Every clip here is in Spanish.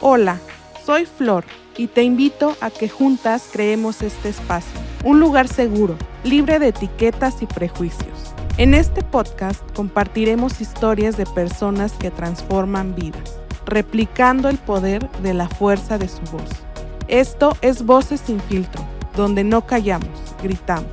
Hola, soy Flor y te invito a que juntas creemos este espacio, un lugar seguro, libre de etiquetas y prejuicios. En este podcast compartiremos historias de personas que transforman vidas, replicando el poder de la fuerza de su voz. Esto es Voces sin filtro, donde no callamos, gritamos.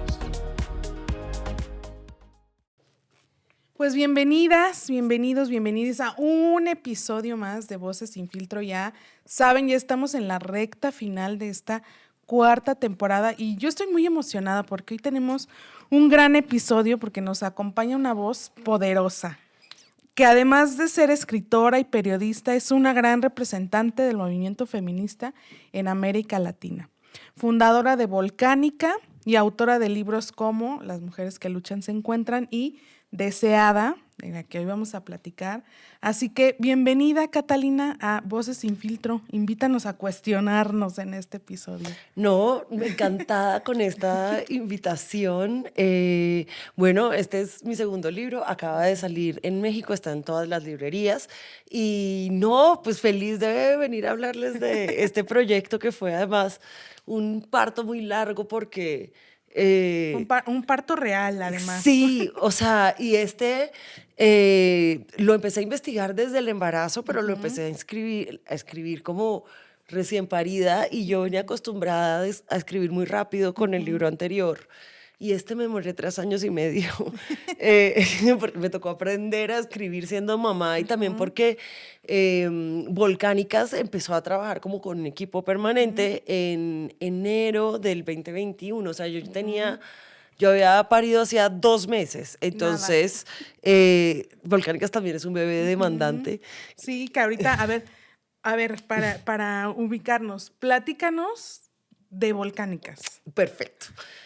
Pues bienvenidas, bienvenidos a un episodio más de Voces sin filtro. Ya saben, ya estamos en la recta final de esta cuarta temporada y yo estoy muy emocionada porque hoy tenemos un gran episodio porque nos acompaña una voz poderosa, que además de ser escritora y periodista, es una gran representante del movimiento feminista en América Latina. Fundadora de Volcánica y autora de libros como Las mujeres que luchan se encuentran y Deseada, de la que hoy vamos a platicar. Así que bienvenida, Catalina, a Voces sin filtro. Invítanos a cuestionarnos en este episodio. No, encantada con esta invitación. Bueno, este es mi segundo libro, acaba de salir en México, está en todas las librerías. Y no, pues feliz de venir a hablarles de este proyecto que fue además un parto muy largo porque... Un parto real, además. Sí, o sea, y lo empecé a investigar desde el embarazo, pero lo empecé a escribir como recién parida y yo venía acostumbrada a escribir muy rápido con el libro anterior. Y me demoré 3 años y medio, porque me tocó aprender a escribir siendo mamá y también porque Volcánicas empezó a trabajar como con un equipo permanente en enero del 2021. O sea, yo había parido hacía 2 meses, Nada. entonces Volcánicas también es un bebé demandante. Sí, que ahorita, para ubicarnos, platícanos de Volcánicas. Perfecto.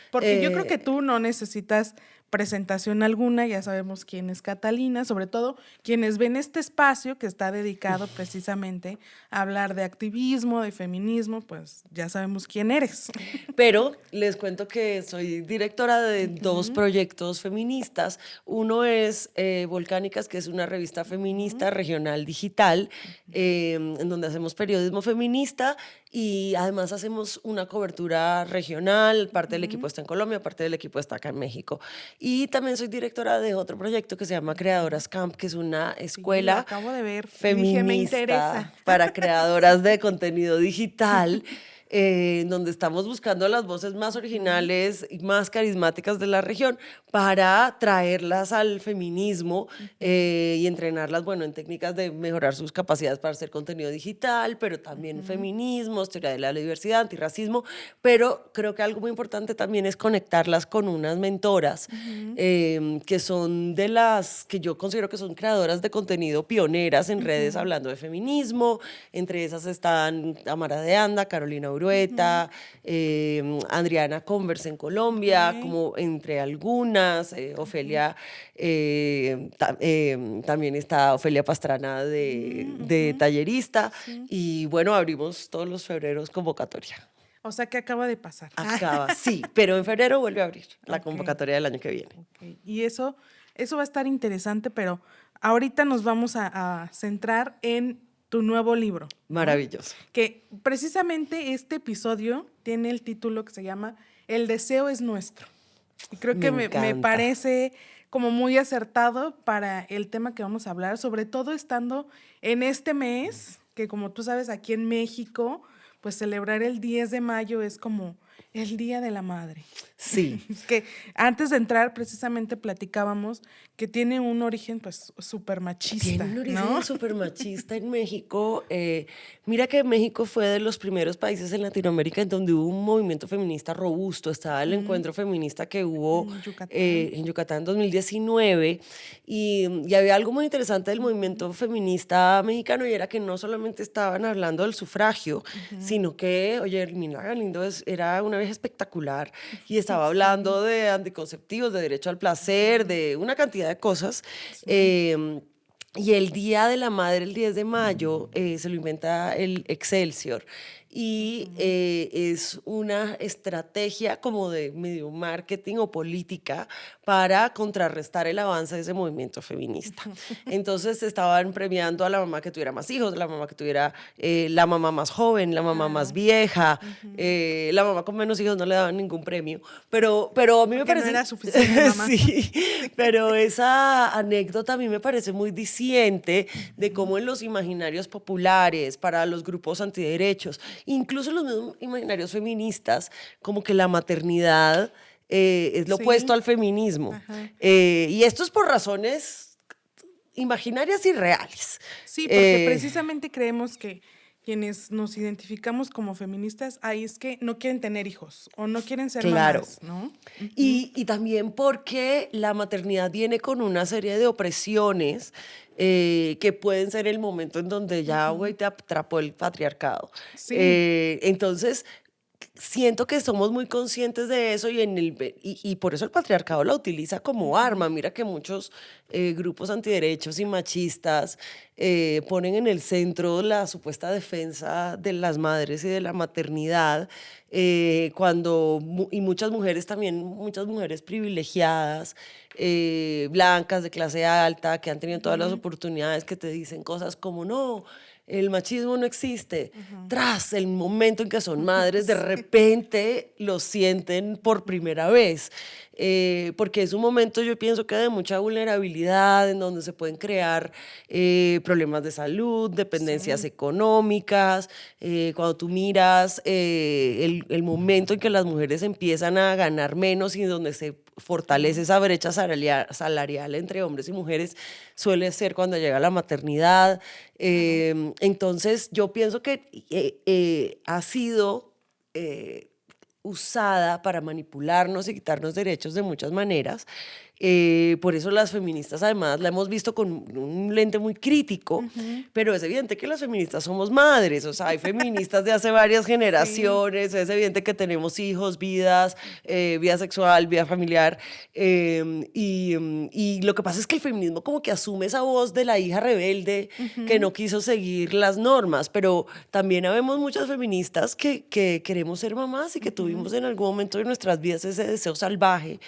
Porque yo creo que Eh, tú no necesitas presentación alguna, ya sabemos quién es Catalina, sobre todo quienes ven este espacio que está dedicado precisamente a hablar de activismo, de feminismo, pues ya sabemos quién eres. Pero les cuento que soy directora de dos proyectos feministas. Uno es Volcánicas, que es una revista feminista regional digital, en donde hacemos periodismo feminista y además hacemos una cobertura regional. Parte del equipo está en Colombia, parte del equipo está acá en México. Y también soy directora de otro proyecto que se llama Creadoras Camp, que es una Sí, lo escuela acabo de ver y dije, me interesa. feminista para creadoras de contenido digital, donde estamos buscando las voces más originales y más carismáticas de la región para traerlas al feminismo y entrenarlas, bueno, en técnicas de mejorar sus capacidades para hacer contenido digital, pero también feminismo, teoría de la diversidad, antirracismo, pero creo que algo muy importante también es conectarlas con unas mentoras que son de las que yo considero que son creadoras de contenido pioneras en redes hablando de feminismo. Entre esas están Amara de Anda, Carolina Urueta, Adriana Converse en Colombia, Ok. como entre algunas, Ofelia, también está Ofelia Pastrana de tallerista, Sí. y bueno, abrimos todos los febreros convocatoria. O sea que acaba de pasar. Acaba, sí, pero en febrero vuelve a abrir la Ok. convocatoria del año que viene. Ok. Y eso va a estar interesante, pero ahorita nos vamos a centrar en tu nuevo libro, ¿no? Maravilloso. Que precisamente este episodio tiene el título que se llama El deseo es nuestro. Y creo Me que me encanta. parece como muy acertado para el tema que vamos a hablar, sobre todo estando en este mes, que como tú sabes, aquí en México, pues celebrar el 10 de mayo es como el Día de la Madre. Sí. Que antes de entrar precisamente platicábamos que tiene un origen pues súper Tiene machista, un ¿no? origen súper machista en México. Mira que México fue de los primeros países en Latinoamérica en donde hubo un movimiento feminista robusto. Estaba el encuentro feminista que hubo En Yucatán. en Yucatán en 2019 y había algo muy interesante del movimiento feminista mexicano y era que no solamente estaban hablando del sufragio, sino que, oye, Hermina Galindo era una vieja espectacular y estaba hablando de anticonceptivos, de derecho al placer, de una cantidad de cosas. Sí. Y el Día de la Madre, el 10 de mayo, se lo inventa el Excelsior. Y es una estrategia como de medio marketing o política para contrarrestar el avance de ese movimiento feminista. Entonces estaban premiando a la mamá que tuviera más hijos, la mamá que tuviera la mamá más joven, la mamá más vieja, la mamá con menos hijos no le daban ningún premio, pero a mí me Porque parece... no era suficiente, mamá. Sí, pero esa anécdota a mí me parece muy diciente de cómo en los imaginarios populares, para los grupos antiderechos, incluso los mismos imaginarios feministas, como que la maternidad es lo Sí. opuesto al feminismo. Ajá. Y esto es por razones imaginarias y reales. Sí, porque precisamente creemos que quienes nos identificamos como feministas, ahí es que no quieren tener hijos o no quieren ser Claro. mamás, ¿no? Y también porque la maternidad viene con una serie de opresiones que pueden ser el momento en donde ya, güey, te atrapó el patriarcado. Sí. Entonces, siento que somos muy conscientes de eso y por eso el patriarcado la utiliza como arma. Mira que muchos grupos antiderechos y machistas ponen en el centro la supuesta defensa de las madres y de la maternidad, y muchas mujeres también, muchas mujeres privilegiadas, blancas, de clase alta, que han tenido todas las oportunidades, que te dicen cosas como, no, el machismo no existe. Tras el momento en que son madres, de repente lo sienten por primera vez. Porque es un momento, yo pienso que de mucha vulnerabilidad, en donde se pueden crear problemas de salud, dependencias económicas. Cuando tú miras el momento en que las mujeres empiezan a ganar menos y donde se fortalece esa brecha salarial entre hombres y mujeres, suele ser cuando llega la maternidad. Entonces, yo pienso que ha sido usada para manipularnos y quitarnos derechos de muchas maneras. Por eso las feministas además la hemos visto con un lente muy crítico, pero es evidente que las feministas somos madres, o sea, hay feministas de hace varias generaciones, es evidente que tenemos hijos, vidas, vida sexual, vida familiar, y lo que pasa es que el feminismo como que asume esa voz de la hija rebelde que no quiso seguir las normas, pero también habemos muchas feministas que queremos ser mamás y que tuvimos en algún momento de nuestras vidas ese deseo salvaje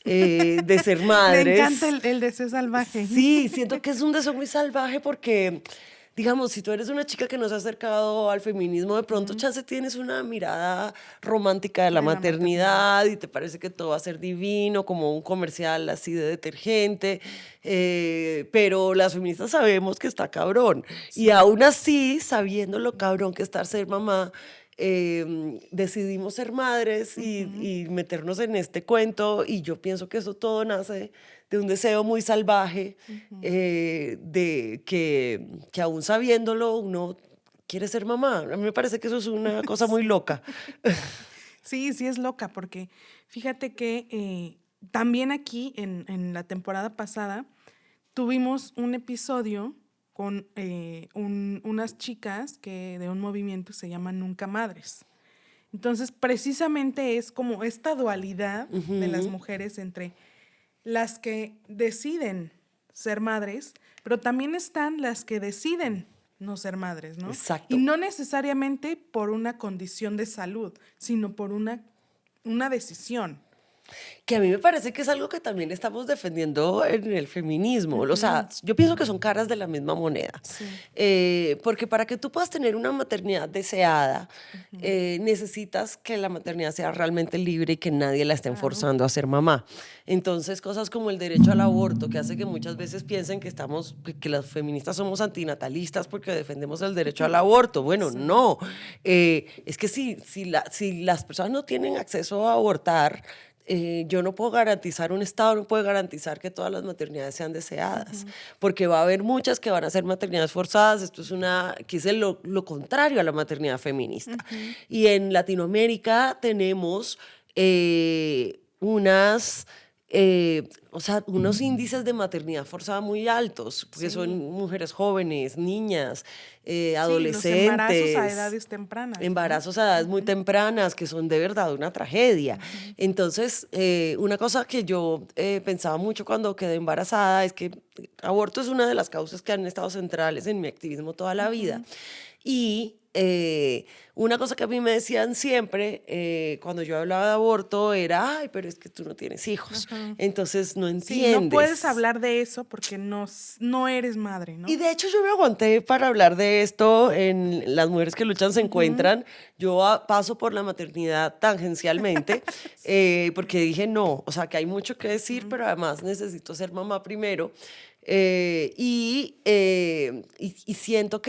de ser madres. Me encanta el deseo salvaje. Sí, siento que es un deseo muy salvaje porque, digamos, si tú eres una chica que no se ha acercado al feminismo, de pronto chance tienes una mirada romántica de la maternidad y te parece que todo va a ser divino, como un comercial así de detergente, pero las feministas sabemos que está cabrón. Y aún así, sabiendo lo cabrón que está ser mamá, decidimos ser madres y meternos en este cuento, y yo pienso que eso todo nace de un deseo muy salvaje, de que aún sabiéndolo uno quiere ser mamá. A mí me parece que eso es una cosa muy loca. Sí, sí es loca, porque fíjate que también aquí en la temporada pasada tuvimos un episodio con unas chicas de un movimiento que se llama Nunca Madres. Entonces, precisamente es como esta dualidad de las mujeres entre las que deciden ser madres, pero también están las que deciden no ser madres, ¿no? Exacto. Y no necesariamente por una condición de salud, sino por una decisión. Que a mí me parece que es algo que también estamos defendiendo en el feminismo. O sea, yo pienso que son caras de la misma moneda. Sí. Porque para que tú puedas tener una maternidad deseada, necesitas que la maternidad sea realmente libre y que nadie la esté forzando a ser mamá. Entonces, cosas como el derecho al aborto, que hace que muchas veces piensen que las feministas somos antinatalistas porque defendemos el derecho al aborto. Bueno, no. Es que si las personas no tienen acceso a abortar, yo no puedo garantizar, un Estado no puede garantizar que todas las maternidades sean deseadas, porque va a haber muchas que van a ser maternidades forzadas. Esto es que es lo contrario a la maternidad feminista. Y en Latinoamérica tenemos unos índices de maternidad forzada muy altos, porque son mujeres jóvenes, niñas, adolescentes. Los embarazos a edades tempranas. Embarazos a edades muy tempranas, que son de verdad una tragedia. Entonces, una cosa que yo pensaba mucho cuando quedé embarazada es que aborto es una de las causas que han estado centrales en mi activismo toda la vida. Y una cosa que a mí me decían siempre cuando yo hablaba de aborto era, ay, pero es que tú no tienes hijos, entonces no Sí, no puedes entiendes. hablar de eso porque no eres madre, Y ¿no? de hecho yo me aguanté para hablar de esto en Las Mujeres que Luchan se encuentran. Yo paso por la maternidad tangencialmente porque dije no, o sea que hay mucho que decir, pero además necesito ser mamá primero. Y siento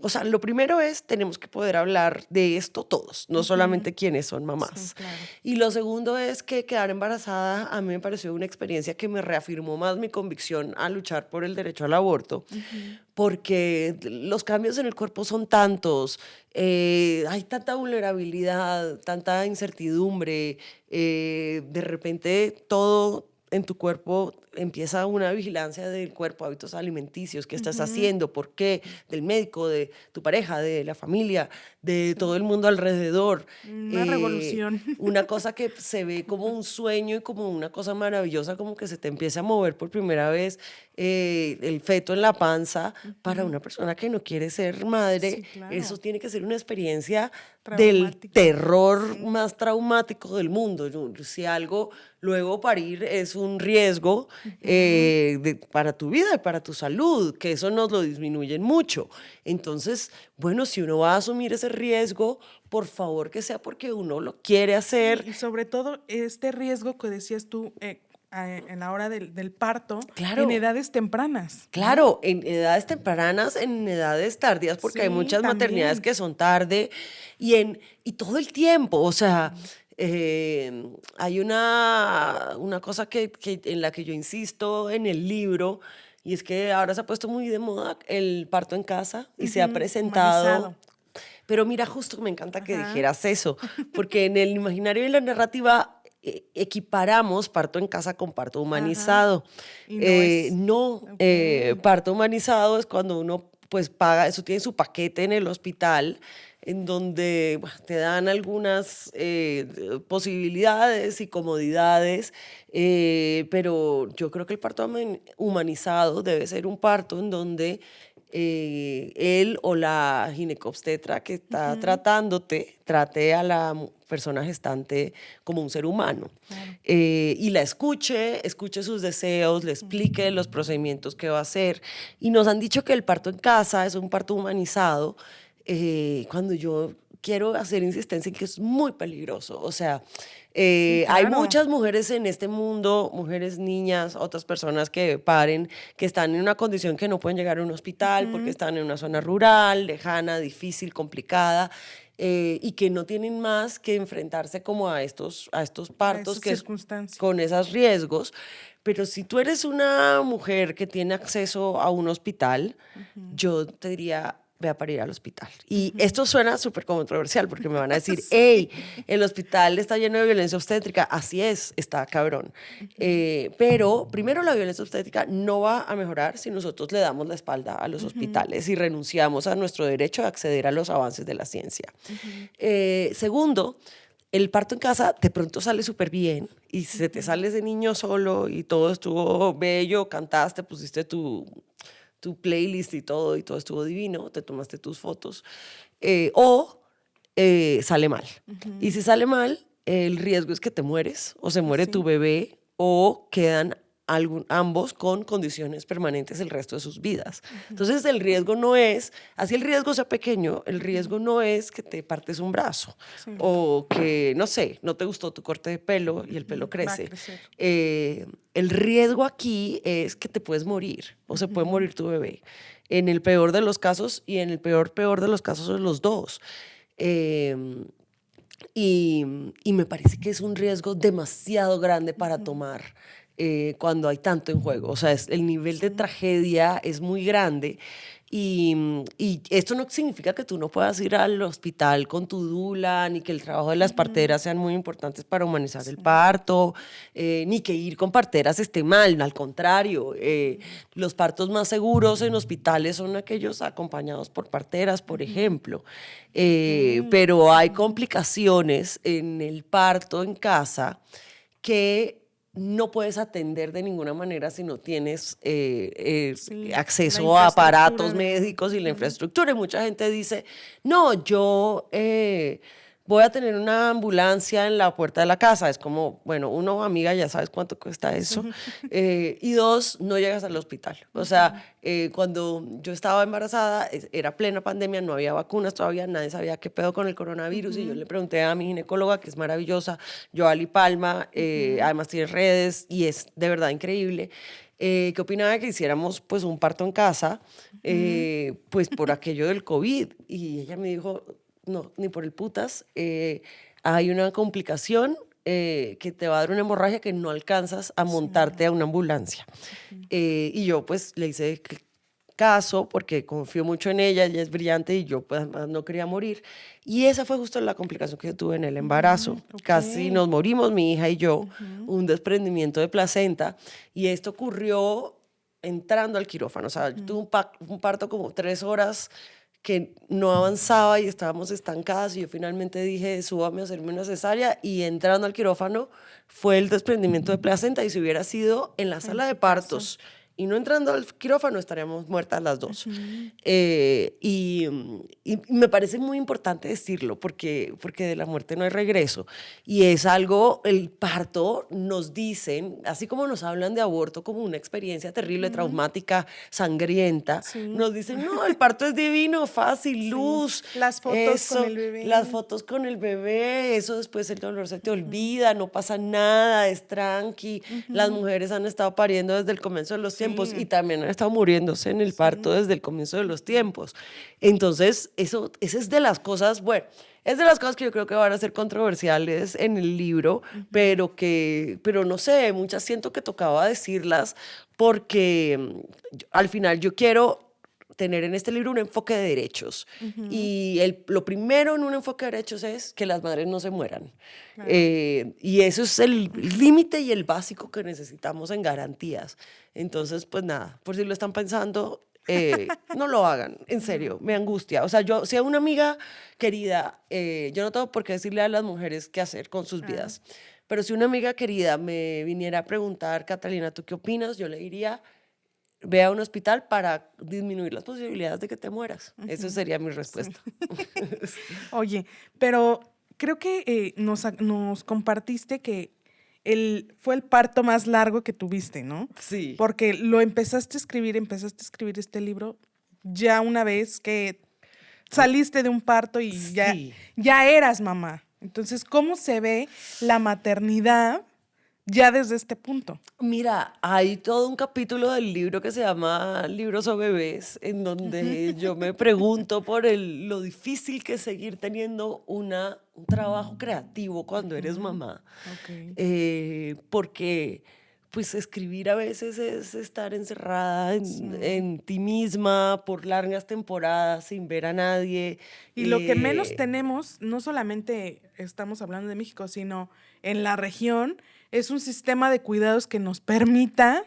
o sea, lo primero es, tenemos que poder hablar de esto todos, no solamente quienes son Sí, mamás. claro. Y lo segundo es que quedar embarazada a mí me pareció una experiencia que me reafirmó más mi convicción a luchar por el derecho al aborto, porque los cambios en el cuerpo son tantos, hay tanta vulnerabilidad, tanta incertidumbre, de repente todo en tu cuerpo empieza una vigilancia del cuerpo, hábitos alimenticios, qué estás haciendo, por qué, del médico, de tu pareja, de la familia, de todo el mundo alrededor. Una revolución. Una cosa que se ve como un sueño y como una cosa maravillosa, como que se te empieza a mover por primera vez el feto en la panza. Para una persona que no quiere ser madre, Sí, claro. eso tiene que ser una experiencia del Traumática. terror más traumático del mundo. Si algo, luego parir es un riesgo para tu vida y para tu salud, que eso nos lo disminuyen mucho. Entonces, bueno, si uno va a asumir ese riesgo, por favor que sea porque uno lo quiere hacer. Y sobre todo este riesgo que decías tú en la hora del parto, Claro. en edades tempranas. ¿no? Claro, en edades tempranas, en edades tardías, porque hay Sí, muchas maternidades también. que son tarde y todo el tiempo, o sea, hay una cosa en la que yo insisto en el libro, y es que ahora se ha puesto muy de moda el parto en casa y se ha presentado. Humanizado. Pero mira, justo me encanta que Ajá. dijeras eso, porque en el imaginario y la narrativa equiparamos parto en casa con parto humanizado. Y no es. No, Ok. parto humanizado es cuando uno pues paga, eso tiene su paquete en el hospital, en donde bueno, te dan algunas posibilidades y comodidades, pero yo creo que el parto humanizado debe ser un parto en donde él o la ginecobstetra que está tratándote trate a la persona gestante como un ser humano. Claro. Y la escuche sus deseos, le explique los procedimientos que va a hacer. Y nos han dicho que el parto en casa es un parto humanizado, cuando yo quiero hacer insistencia en que es muy peligroso. O sea, hay claro. muchas mujeres en este mundo, mujeres, niñas, otras personas que paren, que están en una condición que no pueden llegar a un hospital porque están en una zona rural, lejana, difícil, complicada, y que no tienen más que enfrentarse como a estos partos esas circunstancias. con esos riesgos. Pero si tú eres una mujer que tiene acceso a un hospital, yo te diría, ve a parir al hospital. Y esto suena súper controversial porque me van a decir, hey, el hospital está lleno de violencia obstétrica. Así es, está cabrón. Pero primero la violencia obstétrica no va a mejorar si nosotros le damos la espalda a los hospitales y renunciamos a nuestro derecho a acceder a los avances de la ciencia. Segundo, el parto en casa de pronto sale súper bien y se te sale ese niño solo y todo estuvo bello, cantaste, pusiste tu playlist y todo estuvo divino, te tomaste tus fotos, o sale mal. Y si sale mal, el riesgo es que te mueres, o se muere tu bebé, o quedan ambos con condiciones permanentes el resto de sus vidas. Entonces el riesgo no es, así el riesgo sea pequeño, el riesgo no es que te partes un brazo o que, no sé, no te gustó tu corte de pelo y el pelo Va a crece. crecer. El riesgo aquí es que te puedes morir o se puede morir tu bebé. En el peor de los casos y en el peor de los casos son los dos. Y me parece que es un riesgo demasiado grande para tomar cuando hay tanto en juego. O sea, el nivel de tragedia es muy grande. Y esto no significa que tú no puedas ir al hospital con tu dula, ni que el trabajo de las parteras sean muy importantes para humanizar el parto, ni que ir con parteras esté mal. Al contrario, los partos más seguros en hospitales son aquellos acompañados por parteras, por ejemplo. Pero hay complicaciones en el parto en casa que no puedes atender de ninguna manera si no tienes Sí, acceso a aparatos de... médicos y la infraestructura. Y mucha gente dice, no, yo voy a tener una ambulancia en la puerta de la casa. Es como, bueno, uno, amiga, ya sabes cuánto cuesta eso. Sí. Y dos, no llegas al hospital. O sea, cuando yo estaba embarazada, era plena pandemia, no había vacunas todavía, nadie sabía qué pedo con el coronavirus. Y yo le pregunté a mi ginecóloga, que es maravillosa, Joali Palma, además tiene redes y es de verdad increíble. ¿Qué opinaba de que hiciéramos pues un parto en casa, pues por aquello del COVID? Y ella me dijo, no, ni por el putas, hay una complicación que te va a dar una hemorragia que no alcanzas a montarte a una ambulancia. Y yo pues le hice caso porque confío mucho en ella, ella es brillante y yo pues además no quería morir. Y esa fue justo la complicación que yo tuve en el embarazo. Casi nos morimos, mi hija y yo, un desprendimiento de placenta. Y esto ocurrió entrando al quirófano. O sea, yo tuve un parto como 3 horas que no avanzaba y estábamos estancadas y yo finalmente dije, súbame a hacerme una cesárea y entrando al quirófano fue el desprendimiento de placenta y si hubiera sido en la sala de partos y no entrando al quirófano estaríamos muertas las dos. Y me parece muy importante decirlo porque de la muerte no hay regreso y es algo, el parto nos dicen, así como nos hablan de aborto como una experiencia terrible, traumática, sangrienta, nos dicen, no, el parto es divino, fácil, luz, las fotos con el bebé. Las fotos con el bebé, eso después el dolor se te olvida, no pasa nada, es tranqui. Las mujeres han estado pariendo desde el comienzo de los tiempos y también han estado muriéndose en el parto desde el comienzo de los tiempos. Entonces, esa es de las cosas, bueno, es de las cosas que yo creo que van a ser controversiales en el libro, pero no sé, muchas siento que tocaba decirlas porque al final yo quiero tener en este libro un enfoque de derechos. Y lo primero en un enfoque de derechos es que las madres no se mueran. Claro. Y eso es el límite y el básico que necesitamos en garantías. Entonces, pues nada, por si lo están pensando, no lo hagan, en serio, me angustia. O sea, yo, si a una amiga querida, yo no tengo por qué decirle a las mujeres qué hacer con sus vidas, pero si una amiga querida me viniera a preguntar, Catalina, ¿tú qué opinas? Yo le diría, ve a un hospital para disminuir las posibilidades de que te mueras. Esa sería mi respuesta. Sí. Oye, pero creo que nos compartiste que fue el parto más largo que tuviste, ¿no? Sí. Porque empezaste a escribir este libro ya una vez que saliste de un parto y ya eras mamá. Entonces, ¿cómo se ve la maternidad ya desde este punto? Mira, hay todo un capítulo del libro que se llama Libros o Bebés, en donde yo me pregunto por lo difícil que es seguir teniendo un trabajo creativo cuando eres mamá. Porque pues escribir a veces es estar encerrada en ti misma por largas temporadas sin ver a nadie. Y lo que menos tenemos, no solamente estamos hablando de México, sino en la región, es un sistema de cuidados que nos permita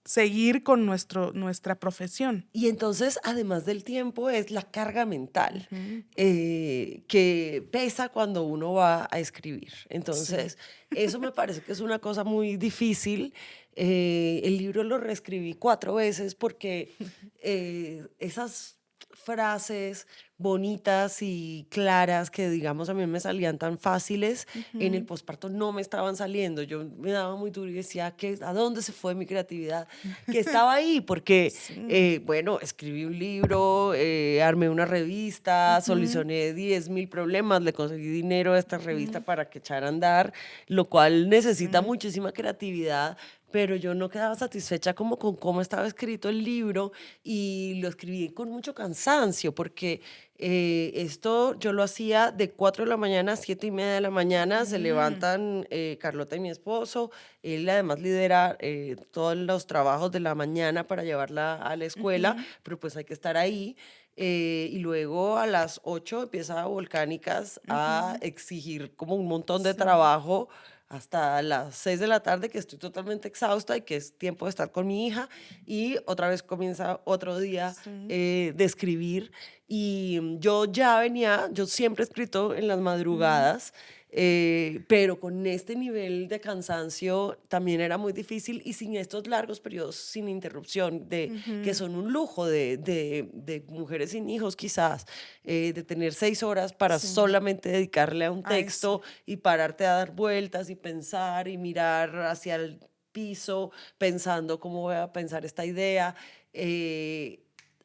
seguir con nuestra profesión. Y entonces, además del tiempo, es la carga mental que pesa cuando uno va a escribir. Entonces, eso me parece que es una cosa muy difícil. El libro lo reescribí 4 veces porque esas frases bonitas y claras que, digamos, a mí me salían tan fáciles, en el posparto no me estaban saliendo. Yo me daba muy duro y decía, ¿a dónde se fue mi creatividad? Que estaba ahí, porque, bueno, escribí un libro, armé una revista, solucioné 10,000 problemas, le conseguí dinero a esta revista para que echara a andar, lo cual necesita muchísima creatividad, pero yo no quedaba satisfecha como con cómo estaba escrito el libro y lo escribí con mucho cansancio porque esto yo lo hacía de 4 de la mañana a 7:30 de la mañana, se levantan Carlota y mi esposo, él además lidera todos los trabajos de la mañana para llevarla a la escuela, pero pues hay que estar ahí. Y luego a las 8 empieza Volcánicas a exigir como un montón de trabajo hasta las 6 de la tarde, que estoy totalmente exhausta y que es tiempo de estar con mi hija. Y otra vez comienza otro día de escribir. Y yo siempre he escrito en las madrugadas. pero con este nivel de cansancio también era muy difícil y sin estos largos periodos sin interrupción, que son un lujo de mujeres sin hijos quizás, de tener 6 horas para Sí. solamente dedicarle a un Ay, sí. texto y pararte a dar vueltas y pensar y mirar hacia el piso pensando cómo voy a pensar esta idea.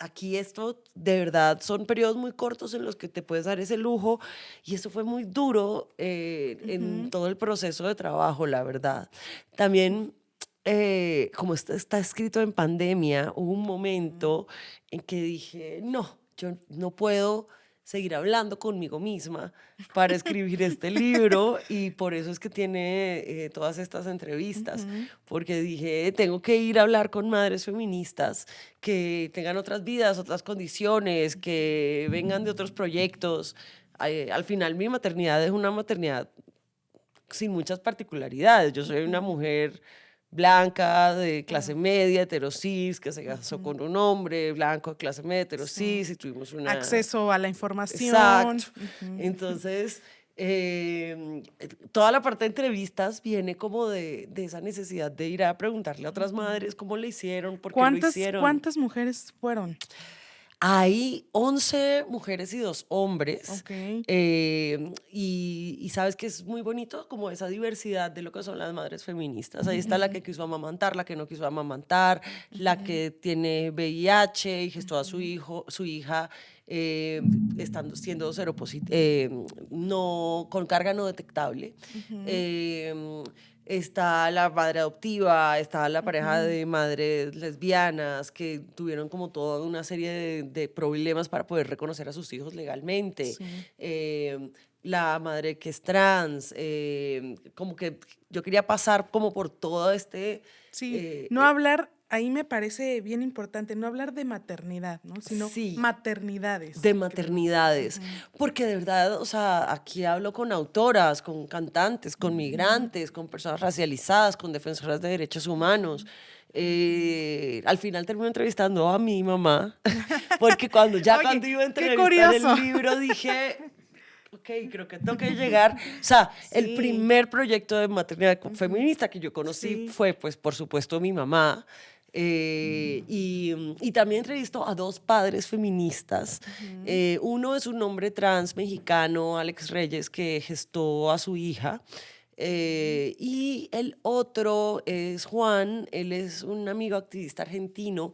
Aquí esto de verdad son periodos muy cortos en los que te puedes dar ese lujo y eso fue muy duro en todo el proceso de trabajo, la verdad. También, como está escrito en pandemia, hubo un momento en que dije, no, yo no puedo seguir hablando conmigo misma para escribir este libro y por eso es que tiene todas estas entrevistas, porque dije, tengo que ir a hablar con madres feministas que tengan otras vidas, otras condiciones, que vengan de otros proyectos. Al final mi maternidad es una maternidad sin muchas particularidades. Yo soy una mujer blanca, de clase media, heterosis, que se casó con un hombre blanco de clase media, Sí. heterosis, y tuvimos una... Acceso a la información. Exacto. Entonces, toda la parte de entrevistas viene como de esa necesidad de ir a preguntarle a otras madres cómo le hicieron, por qué lo hicieron. ¿Cuántas mujeres fueron? Hay 11 mujeres y 2 hombres. Ok. Y sabes que es muy bonito como esa diversidad de lo que son las madres feministas. Ahí está la que quiso amamantar, la que no quiso amamantar, la que tiene VIH y gestó a su hija siendo no, con carga no detectable. Está la madre adoptiva, está la pareja de madres lesbianas que tuvieron como toda una serie de problemas para poder reconocer a sus hijos legalmente. Sí. La madre que es trans, como que yo quería pasar como por todo este... Sí, no hablar, ahí me parece bien importante, no hablar de maternidad, ¿no? Sino Sí. maternidades. De maternidades, porque de verdad, o sea, aquí hablo con autoras, con cantantes, con migrantes, con personas racializadas, con defensoras de derechos humanos. Al final termino entrevistando a mi mamá, porque cuando Oye, cuando iba a qué entrevistar curioso. el libro dije, ok, creo que tengo que llegar. O sea, el Sí. primer proyecto de maternidad feminista que yo conocí Sí. fue, pues, por supuesto, mi mamá. Y también entrevistó a 2 padres feministas. Uno es un hombre trans mexicano, Alex Reyes, que gestó a su hija. Y el otro es Juan, él es un amigo activista argentino,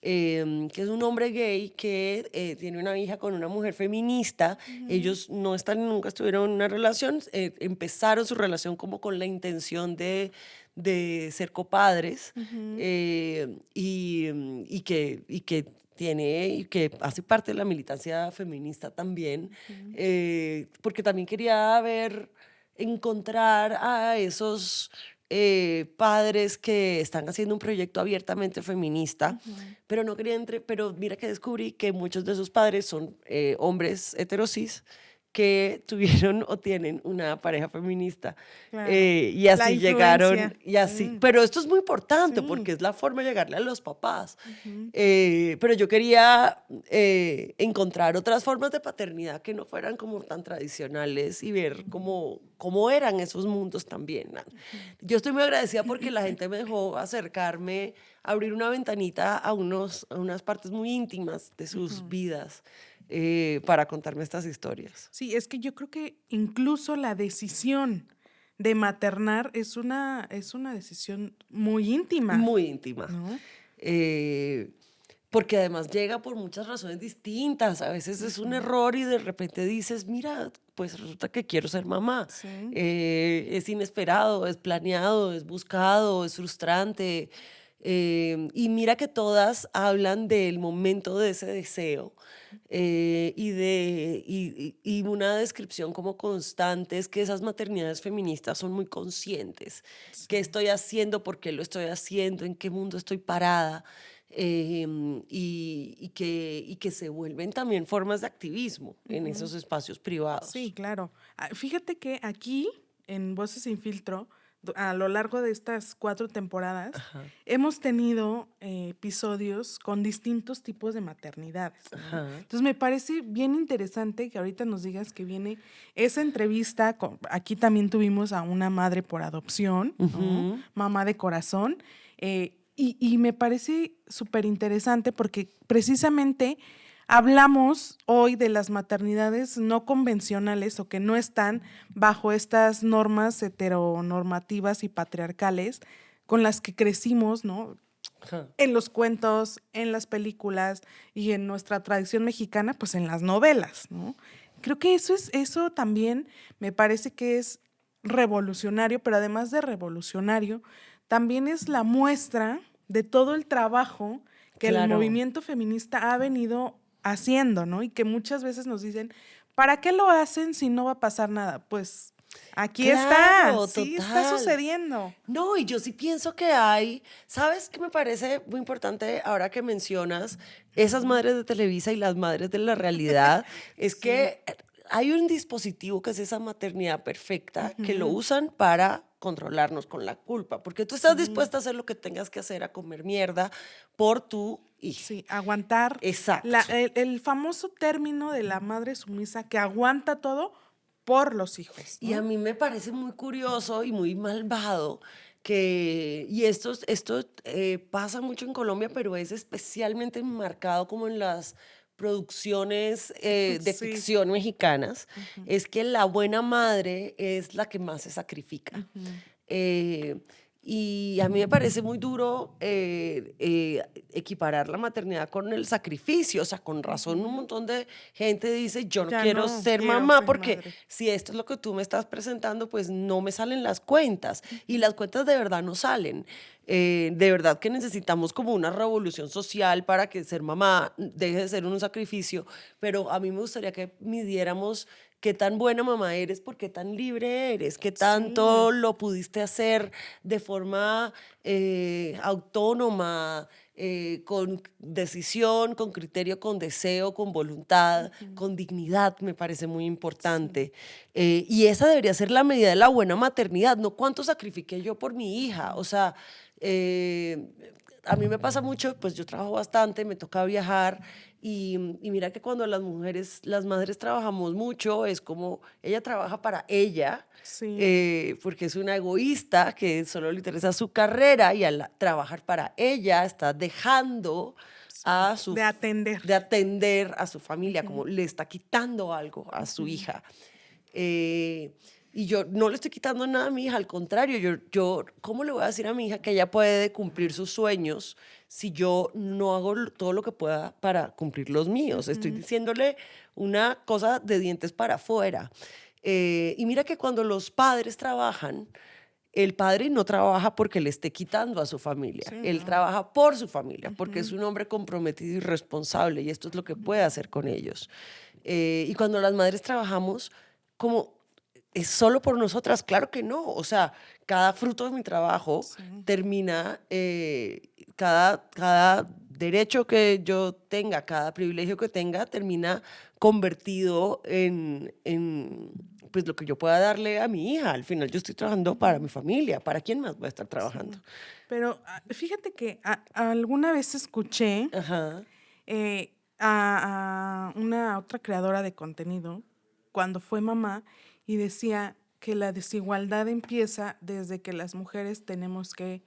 que es un hombre gay que tiene una hija con una mujer feminista. Ellos no están, nunca estuvieron en una relación, empezaron su relación como con la intención de ser copadres y que hace parte de la militancia feminista también, porque también quería encontrar a esos padres que están haciendo un proyecto abiertamente feminista, pero no quería pero mira que descubrí que muchos de esos padres son hombres heterosis que tuvieron o tienen una pareja feminista. Claro. Y así La llegaron, influencia. y así. Pero esto es muy importante Sí. porque es la forma de llegarle a los papás. Pero yo quería encontrar otras formas de paternidad que no fueran como tan tradicionales y ver cómo eran esos mundos también. Yo estoy muy agradecida porque la gente me dejó acercarme, abrir una ventanita a unas partes muy íntimas de sus vidas. Para contarme estas historias. Sí, es que yo creo que incluso la decisión de maternar es una decisión muy íntima. Muy íntima. ¿No? Porque además llega por muchas razones distintas. A veces es un error y de repente dices, mira, pues resulta que quiero ser mamá. Sí. Es inesperado, es planeado, es buscado, es frustrante. Y mira que todas hablan del momento de ese deseo y una descripción como constante es que esas maternidades feministas son muy conscientes. ¿Qué estoy haciendo? ¿Por qué lo estoy haciendo? ¿En qué mundo estoy parada? Y que se vuelven también formas de activismo en esos espacios privados. Sí, claro. Fíjate que aquí, en Voces sin Filtro, a lo largo de estas 4 temporadas, Ajá, hemos tenido episodios con distintos tipos de maternidades, ¿no? ajá. Entonces me parece bien interesante que ahorita nos digas que viene esa entrevista. Aquí también tuvimos a una madre por adopción, ¿no? Ujú. Mamá de corazón. Y me parece súper interesante porque precisamente hablamos hoy de las maternidades no convencionales o que no están bajo estas normas heteronormativas y patriarcales con las que crecimos, ¿no? Ajá. En los cuentos, en las películas y en nuestra tradición mexicana, pues en las novelas, ¿no? Creo que eso también me parece que es revolucionario, pero además de revolucionario, también es la muestra de todo el trabajo que el Claro, movimiento feminista ha venido haciendo, ¿no? Y que muchas veces nos dicen, ¿para qué lo hacen si no va a pasar nada? Pues aquí está, claro, sí está total. sucediendo. No, y yo sí pienso que hay, ¿sabes qué me parece muy importante ahora que mencionas esas madres de Televisa y las madres de la realidad? Es Sí. que hay un dispositivo que es esa maternidad perfecta que lo Ujú. usan para controlarnos con la culpa, porque tú estás Sí. dispuesta a hacer lo que tengas que hacer, a comer mierda por tu hija. Sí, aguantar Exacto. el famoso término de la madre sumisa que aguanta todo por los hijos, Y a ¿no? mí me parece muy curioso y muy malvado que, y esto pasa mucho en Colombia, pero es especialmente marcado como en las producciones de Sí. ficción mexicanas, Ujú, es que la buena madre es la que más se sacrifica. ujú. Eh, y a mí me parece muy duro equiparar la maternidad con el sacrificio. O sea, con razón un Ujú. montón de gente dice, yo no Ya quiero no ser quiero mamá ser porque madre. si esto es lo que tú me estás presentando, pues no me salen las cuentas. Y Ujú. las cuentas de verdad no salen. De verdad que necesitamos como una revolución social para que ser mamá deje de ser un sacrificio. Pero a mí me gustaría que midiéramos qué tan buena mamá eres, por qué tan libre eres, qué Sí. tanto lo pudiste hacer de forma autónoma, con decisión, con criterio, con deseo, con voluntad, Ujú. con dignidad, me parece muy Sí. importante. Y esa debería ser la medida de la buena maternidad, no cuánto sacrifiqué yo por mi hija. O sea, eh, a mí me pasa mucho, pues yo trabajo bastante, me toca viajar y mira que cuando las mujeres, las madres trabajamos mucho, es como ella trabaja para ella, Sí. porque es una egoísta que solo le interesa su carrera y al trabajar para ella está dejando Sí. a su, De atender. de atender a su familia, Ujú, como le está quitando algo a su ujú. hija. Eh, y yo no le estoy quitando nada a mi hija, al contrario, ¿cómo le voy a decir a mi hija que ella puede cumplir sus sueños si yo no hago todo lo que pueda para cumplir los míos? Estoy Ujú. diciéndole una cosa de dientes para afuera. Y mira que cuando los padres trabajan, el padre no trabaja porque le esté quitando a su familia, Sí, él no. trabaja por su familia, porque es Ujú, un hombre comprometido y responsable y esto es lo que ujú. puede hacer con ellos. Y cuando las madres trabajamos, como es solo por nosotras, claro que no, o sea, cada fruto de mi trabajo Sí. termina, cada derecho que yo tenga, cada privilegio que tenga, termina convertido en pues lo que yo pueda darle a mi hija. Al final yo estoy trabajando para Ujú. mi familia. ¿Para quién más voy a estar trabajando? Sí. Pero fíjate que alguna vez escuché Ajá. a una otra creadora de contenido cuando fue mamá y decía que la desigualdad empieza desde que las mujeres tenemos que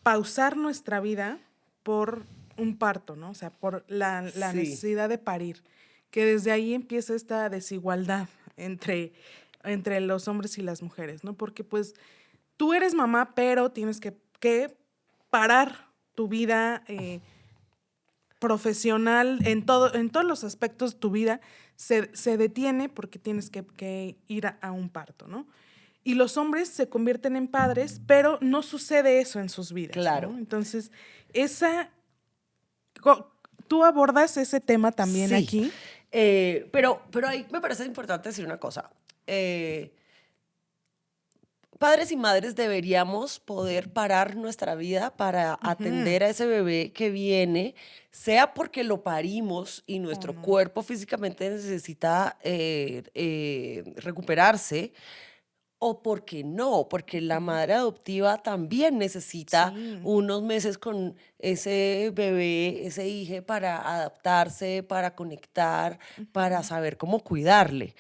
pausar nuestra vida por un parto, ¿no? O sea, por la Sí, necesidad de parir, que desde ahí empieza esta desigualdad entre los hombres y las mujeres, ¿no? Porque pues tú eres mamá, pero tienes que parar tu vida profesional en todos los aspectos de tu vida se detiene porque tienes que ir a un parto, ¿no? Y los hombres se convierten en padres, pero no sucede eso en sus vidas, ¿no? claro. Entonces, esa, co- tú abordas ese tema también Sí. aquí. Pero ahí me parece importante decir una cosa. Eh, Padres y madres deberíamos poder parar nuestra vida para Ujú. atender a ese bebé que viene, sea porque lo parimos y ¿O nuestro no? cuerpo físicamente necesita recuperarse, O porque no, porque la madre adoptiva también necesita Sí. unos meses con ese bebé, ese hijo para adaptarse, para conectar, para Ujú. saber cómo cuidarle.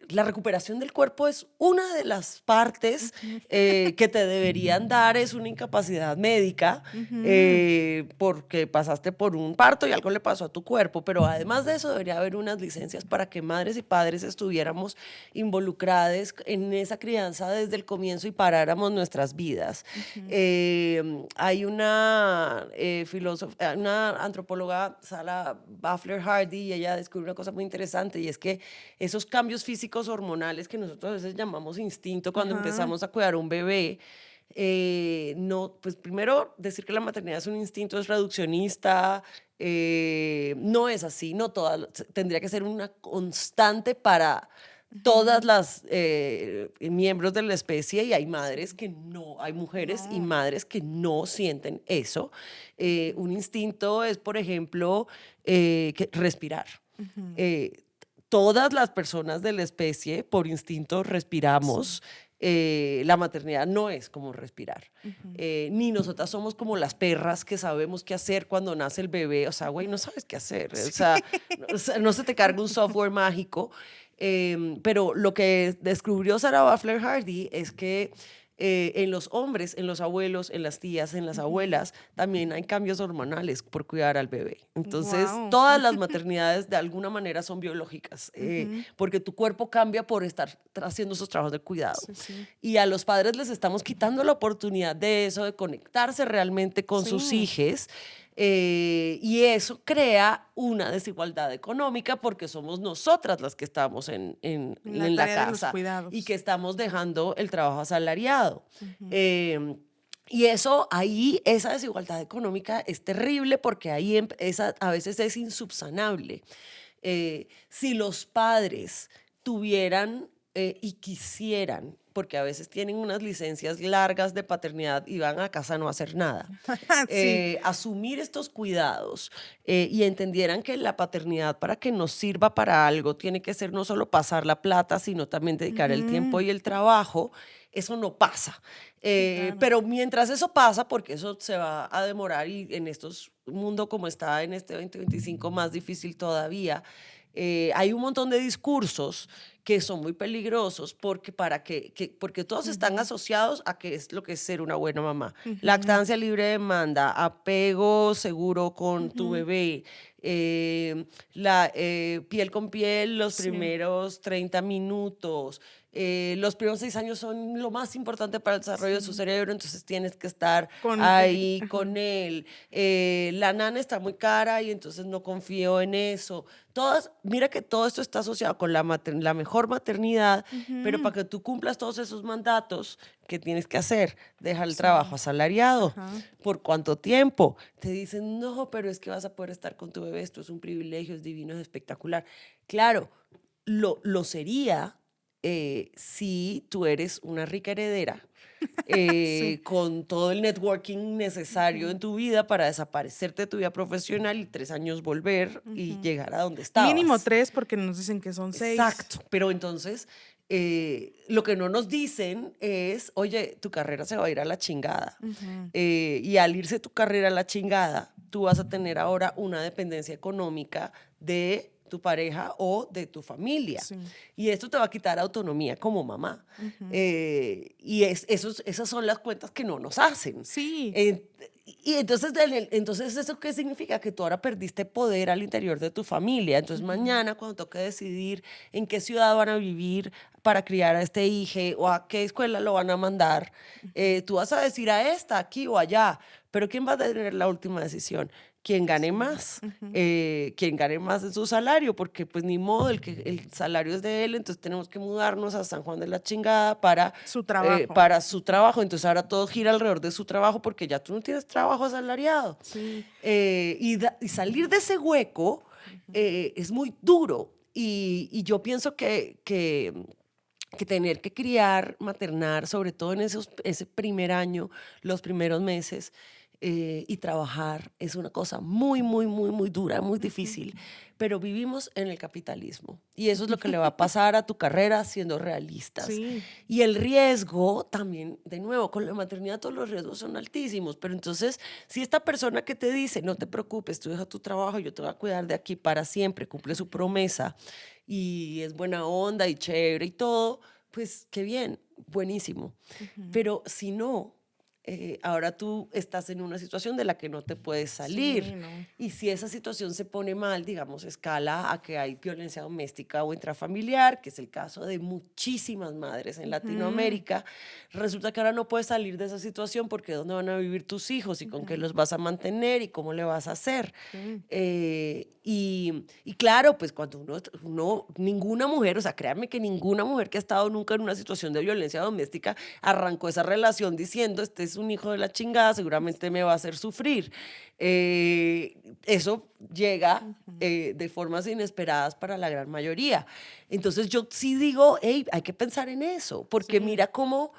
La recuperación del cuerpo es una de las partes Ujú. que te deberían dar, es una incapacidad médica, Ujú. porque pasaste por un parto y algo le pasó a tu cuerpo, pero además de eso debería haber unas licencias para que madres y padres estuviéramos involucrados en esa crianza desde el comienzo y paráramos nuestras vidas. Ujú. Hay una filósofa, una antropóloga, Sara Baffler Hardy, y ella descubrió una cosa muy interesante, y es que esos cambios físicos hormonales que nosotros a veces llamamos instinto cuando Ajá. empezamos a cuidar a un bebé, no, pues primero decir que la maternidad es un instinto es reduccionista, no es así, no toda, tendría que ser una constante para todas Ujú. las miembros de la especie, y hay madres que no, hay mujeres y No. madres que no sienten eso. Un instinto es, por ejemplo, respirar. Ujú. Eh, Todas las personas de la especie, por instinto, Sí. respiramos. La maternidad no es como respirar. Ujú. Ni nosotras somos como las perras que sabemos qué hacer cuando nace el bebé. O sea, güey, no Ujú. sabes qué hacer. O Sí. sea, no se te carga un software mágico. Pero lo que descubrió Sarah Baffler Hardy es que en los hombres, en los abuelos, en las tías, en las Ujú. abuelas, también hay cambios hormonales por cuidar al bebé. Entonces, Guau. todas las maternidades de alguna manera son biológicas, Ujú. porque tu cuerpo cambia por estar haciendo esos trabajos de cuidado. Sí, sí. Y a los padres les estamos quitando la oportunidad de eso, de conectarse realmente con sus Sí. hijos. Y eso crea una desigualdad económica porque somos nosotras las que estamos La en la tarea de los casa y que cuidados. estamos dejando el trabajo asalariado. Ujú. Em, y eso ahí, esa desigualdad económica es terrible porque ahí a veces es insubsanable. Si los padres tuvieran y quisieran, porque a veces tienen unas licencias largas de paternidad y van a casa a no hacer nada, Sí. asumir estos cuidados y entendieran que la paternidad, para que nos sirva para algo, tiene que ser no solo pasar la plata, sino también dedicar el tiempo Ujú. y el trabajo. Eso no pasa. Sí, claro. Pero mientras eso pasa, porque eso se va a demorar, y en estos mundo como está en este 2025 más difícil todavía, hay un montón de discursos que son muy peligrosos porque, porque todos están Ujú. asociados a qué es lo que es ser una buena mamá. Ujú. Lactancia libre de demanda, apego seguro con tu Ujú. bebé, la piel con piel los Sí. primeros 30 minutos. Los primeros 6 años son lo más importante para el desarrollo de su Sí. cerebro, entonces tienes que estar Con ahí ajá. con él. La nana está muy cara y entonces no confío en eso. Mira que todo esto está asociado con la mejor maternidad, pero Ujú. para que tú cumplas todos esos mandatos, ¿qué tienes que hacer? Dejar el trabajo Sí. asalariado. Ajá. ¿Por cuánto tiempo? Te dicen, no, pero es que vas a poder estar con tu bebé, esto es un privilegio, es divino, es espectacular. Claro, lo sería si tú eres una rica heredera Sí. con todo el networking necesario Ujú. en tu vida para desaparecerte de tu vida profesional y 3 años volver y Ujú. llegar a donde Mínimo estabas. 3 porque nos dicen que son 6. Exacto, pero entonces lo que no nos dicen es, oye, tu carrera se va a ir a la chingada. Ujú. Y al irse tu carrera a la chingada, tú vas a tener ahora una dependencia económica de tu pareja o de tu familia. Sí. Y esto te va a quitar autonomía como mamá. Ujú. Esas son las cuentas que no nos hacen. Sí. Eh, y entonces, entonces, ¿eso qué significa? Que tú ahora perdiste poder al interior de tu familia. Entonces, Ujú. mañana, cuando toque decidir en qué ciudad van a vivir para criar a este hijo o a qué escuela lo van a mandar, Ujú. tú vas a decir a esta, aquí o allá. Pero ¿quién va a tener la última decisión? Quien gane Sí. más, Ujú. quien gane más de su salario, porque pues ni modo, el salario es de él, entonces tenemos que mudarnos a San Juan de la Chingada Su trabajo. para su trabajo. Entonces ahora todo gira alrededor de su trabajo porque ya tú no tienes trabajo asalariado. Sí. Y salir de ese hueco Ujú. es muy duro. Y yo pienso que tener que criar, maternar, sobre todo en ese primer año, los primeros meses, y trabajar es una cosa muy, muy, muy, muy dura, muy difícil, pero vivimos en el capitalismo y eso es lo que le va a pasar a tu carrera siendo realistas. Sí, Y el riesgo también, de nuevo, con la maternidad todos los riesgos son altísimos, pero entonces si esta persona que te dice, no te preocupes, tú deja tu trabajo, yo te voy a cuidar de aquí para siempre, cumple su promesa y es buena onda y chévere y todo, pues qué bien, buenísimo. Pero si no, ahora tú estás en una situación de la que no te puedes sí, salir. no. Y si esa situación se pone mal, digamos, escala a que hay violencia doméstica o intrafamiliar, que es el caso de muchísimas madres en Ujú, Latinoamérica, resulta que ahora no puedes salir de esa situación porque ¿dónde van a vivir tus hijos y con qué ujú, los vas a mantener y cómo le vas a hacer? sí, Y claro, pues cuando ninguna mujer, o sea, créanme que ninguna mujer que ha estado nunca en una situación de violencia doméstica arrancó esa relación diciendo, este es un hijo de la chingada, seguramente me va a hacer sufrir. Eso llega ujú, de formas inesperadas para la gran mayoría. Entonces yo sí digo, hey, hay que pensar en eso, porque sí, mira cómo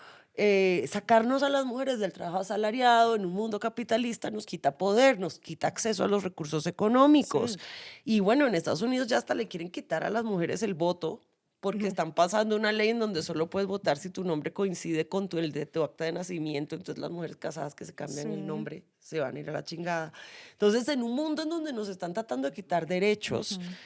sacarnos a las mujeres del trabajo asalariado en un mundo capitalista nos quita poder, nos quita acceso a los recursos económicos. sí. Y bueno, en Estados Unidos ya hasta le quieren quitar a las mujeres el voto porque No, están pasando una ley en donde solo puedes votar si tu nombre coincide con el de tu acta de nacimiento. Entonces las mujeres casadas que se cambian el sí, nombre se van a ir a la chingada. Entonces, en un mundo en donde nos están tratando de quitar derechos, ujú,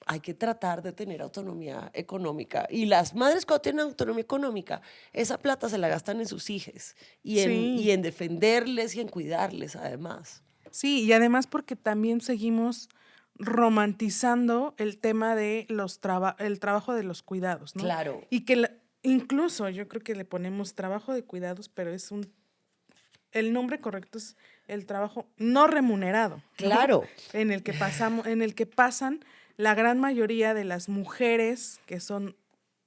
hay que tratar de tener autonomía económica. Y las madres cuando tienen autonomía económica, esa plata se la gastan en sus hijos y sí, en defenderles y en cuidarles además. sí, y además porque también seguimos romantizando el tema de el trabajo de los cuidados, ¿no? Claro, Y que incluso yo creo que le ponemos trabajo de cuidados, pero el nombre correcto es el trabajo no remunerado, ¿no? claro. En el que pasan la gran mayoría de las mujeres que son,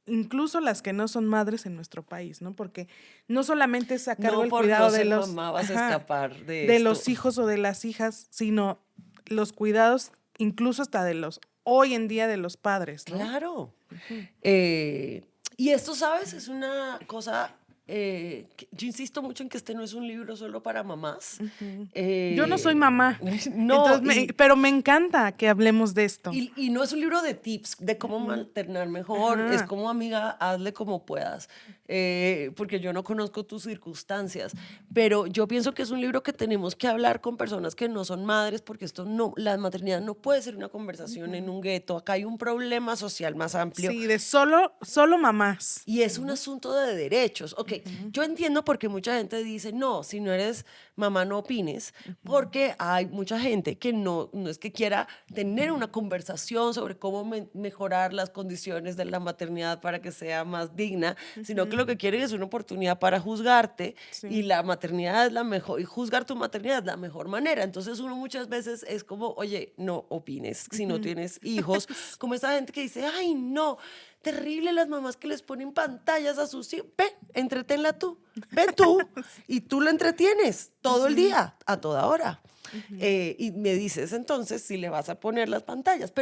incluso las que no son madres en nuestro país, ¿no? Porque no solamente es a cargo No el por no cuidado ser mamá vas a ajá, escapar de de esto. los hijos o de las hijas, sino los cuidados, incluso hasta de hoy en día de los padres, ¿no? Claro. Ujú, Eh, y esto, ¿sabes? Es una cosa, que yo insisto mucho en que este no es un libro solo para mamás. ujú. Yo no soy Eh, mamá, no, entonces pero me encanta que hablemos de esto. y no es un libro de tips de cómo Ujú, maternar mejor, es ajá, como amiga, hazle como puedas, porque yo no conozco tus circunstancias, pero yo pienso que es un libro que tenemos que hablar con personas que no son madres, porque esto no, la maternidad no puede ser una conversación en ujú. un gueto, acá hay un problema social más amplio. Sí, de solo mamás. Y es un Ujú, asunto de derechos. Ok, ujú, yo entiendo porque mucha gente dice, no, si no eres mamá no opines, ujú, porque hay mucha gente que no es que quiera tener una conversación sobre cómo mejorar las condiciones de la maternidad para que sea más digna, sino que ujú. lo que quieren es una oportunidad para juzgarte y Sí. la maternidad es la mejor, y juzgar tu maternidad es la mejor manera. Entonces uno muchas veces es como, oye, no opines si no Ujú. tienes hijos, como esa gente que dice, ay, no. Terrible las mamás que les ponen pantallas a sus hijos. Ven, entretenla tú. Ven tú. Y tú la entretienes todo el Ujú, día, a toda hora. ujú, Y me dices entonces si le vas a poner las pantallas.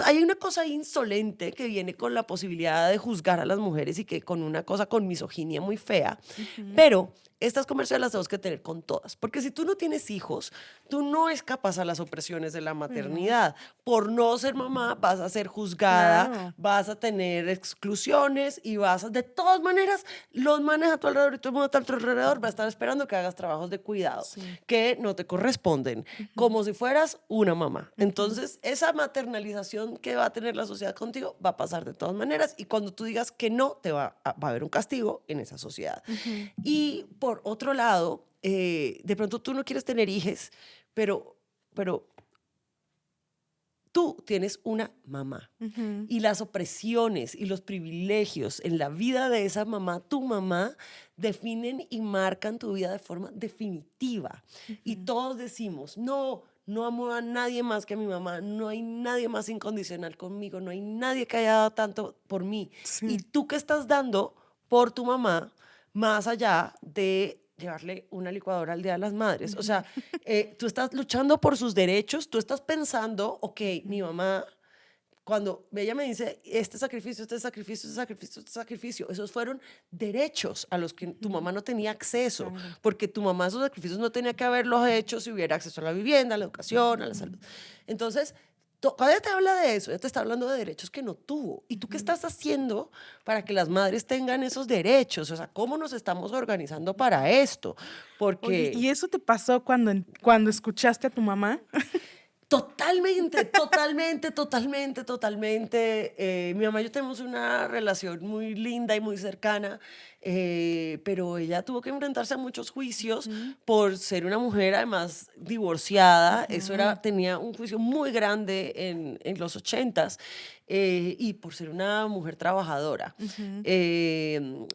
Hay una cosa insolente que viene con la posibilidad de juzgar a las mujeres y que con una cosa con misoginia muy fea. ujú, Pero estas conversaciones las tenemos que tener con todas. Porque si tú no tienes hijos, tú no escapas a las opresiones de la sí, no, maternidad. Por no ser mamá, vas a ser juzgada, claro. vas a tener exclusiones y de todas maneras, los manes a tu alrededor y todo el mundo a tu alrededor va a estar esperando que hagas trabajos de cuidado Sí. que no te corresponden, Ujú, como si fueras una mamá. ujú, Entonces, esa maternalización que va a tener la sociedad contigo va a pasar de todas maneras y cuando tú digas que no, va a haber un castigo en esa sociedad. ujú, Y por otro lado, de pronto tú no quieres tener hijos, pero tú tienes una mamá ujú, y las opresiones y los privilegios en la vida de esa mamá, tu mamá, definen y marcan tu vida de forma definitiva. Y ujú. todos decimos, no, no amo a nadie más que a mi mamá, no hay nadie más incondicional conmigo, no hay nadie que haya dado tanto por mí. Y Sí. tú qué estás dando por tu mamá, más allá de llevarle una licuadora al Día de las Madres. O Ujú, sea, tú estás luchando por sus derechos, tú estás pensando, ok, mi ujú, mamá cuando ella me dice, este sacrificio, este sacrificio, este sacrificio, este sacrificio, esos fueron derechos a los que tu mamá no tenía acceso, Claro. porque tu mamá esos sacrificios no tenía que haberlos hecho si hubiera acceso a la vivienda, a la educación, a la salud. Entonces, cuando ella te habla de eso, ella te está hablando de derechos que no tuvo. ¿Y tú qué estás haciendo para que las madres tengan esos derechos? O sea, ¿cómo nos estamos organizando para esto? Oye, Porque ¿y eso te pasó cuando escuchaste a tu mamá? totalmente, totalmente, totalmente, totalmente. Mi mamá y yo tenemos una relación muy linda y muy cercana, pero ella tuvo que enfrentarse a muchos juicios por ser una mujer además divorciada. Eso era, tenía un juicio muy grande en los 80s, y por ser una mujer trabajadora.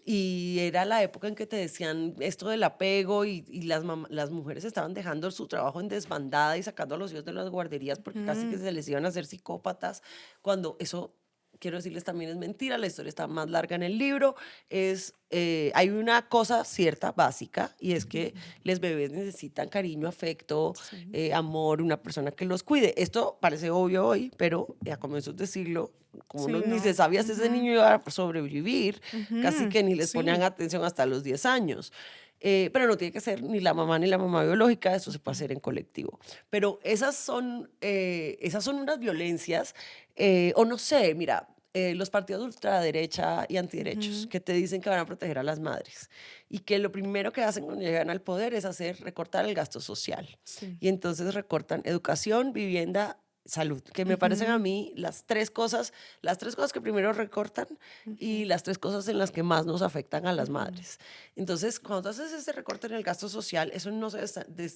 Y era la época en que te decían esto del apego y las mujeres estaban dejando su trabajo en desbandada y sacando a los hijos de las guarderías porque casi que se les iban a hacer psicópatas, cuando eso, quiero decirles, también es mentira. La historia está más larga en el libro. Hay una cosa cierta, básica, y es que los bebés necesitan cariño, afecto, Sí. amor, una persona que los cuide. Esto parece obvio hoy, pero a comienzos de siglo, como Sí, uno ni no. se sabía si ese niño iba a sobrevivir, casi que ni les ponían Sí. atención hasta los 10 años. Pero no tiene que ser ni la mamá biológica, eso se puede hacer en colectivo. Pero esas son unas violencias, o no sé, mira, los partidos de ultraderecha y antiderechos que te dicen que van a proteger a las madres y que lo primero que hacen cuando llegan al poder es recortar el gasto social. Sí. Y entonces recortan educación, vivienda, salud, que me parecen a mí las tres cosas que primero recortan y las tres cosas en las que más nos afectan a las madres. Entonces, cuando tú haces ese recorte en el gasto social, eso no se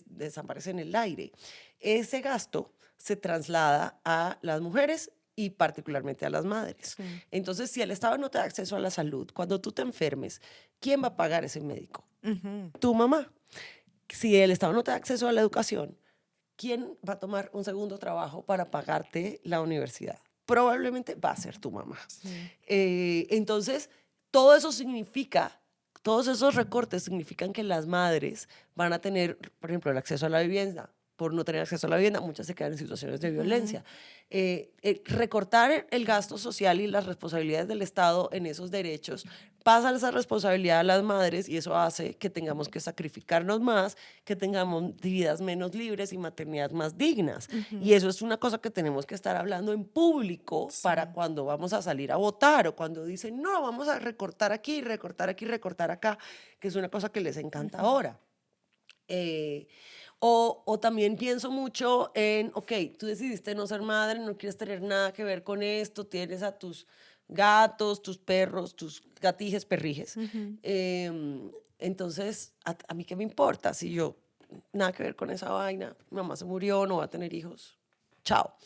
desaparece en el aire. Ese gasto se traslada a las mujeres y particularmente a las madres. Sí. Entonces, si el Estado no te da acceso a la salud, cuando tú te enfermes, ¿quién va a pagar ese médico? Tu mamá. Si el Estado no te da acceso a la educación, ¿quién va a tomar un segundo trabajo para pagarte la universidad? Probablemente va a ser tu mamá. Sí. Entonces, todo eso significa, todos esos recortes significan que las madres van a tener, por ejemplo, el acceso a la vivienda. Por no tener acceso a la vivienda, muchas se quedan en situaciones de violencia. Recortar el gasto social y las responsabilidades del Estado en esos derechos pasa esa responsabilidad a las madres y eso hace que tengamos que sacrificarnos más, que tengamos vidas menos libres y maternidades más dignas. Y eso es una cosa que tenemos que estar hablando en público para cuando vamos a salir a votar o cuando dicen, no, vamos a recortar aquí, recortar aquí, recortar acá, que es una cosa que les encanta ahora. O también pienso mucho en, ok, tú decidiste no ser madre, no quieres tener nada que ver con esto, tienes a tus gatos, tus perros, tus gatijes, perrijes. Entonces, ¿a mí qué me importa si yo nada que ver con esa vaina? Mi mamá se murió, no va a tener hijos. Chao.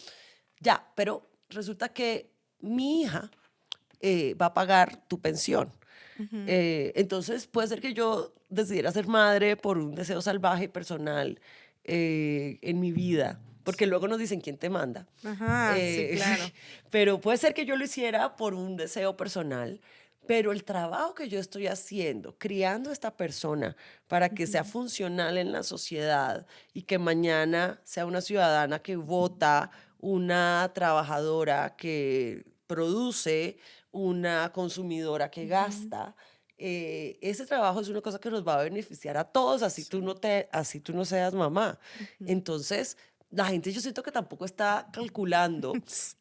Ya, pero resulta que mi hija va a pagar tu pensión. Entonces puede ser que yo decidiera ser madre por un deseo salvaje y personal en mi vida, porque luego nos dicen quién te manda. Ajá, sí, claro. Pero puede ser que yo lo hiciera por un deseo personal, pero el trabajo que yo estoy haciendo, criando a esta persona para que sea funcional en la sociedad y que mañana sea una ciudadana que vota, una trabajadora que produce, una consumidora que gasta. Ese trabajo es una cosa que nos va a beneficiar a todos, así tú no seas mamá. Entonces, la gente yo siento que tampoco está calculando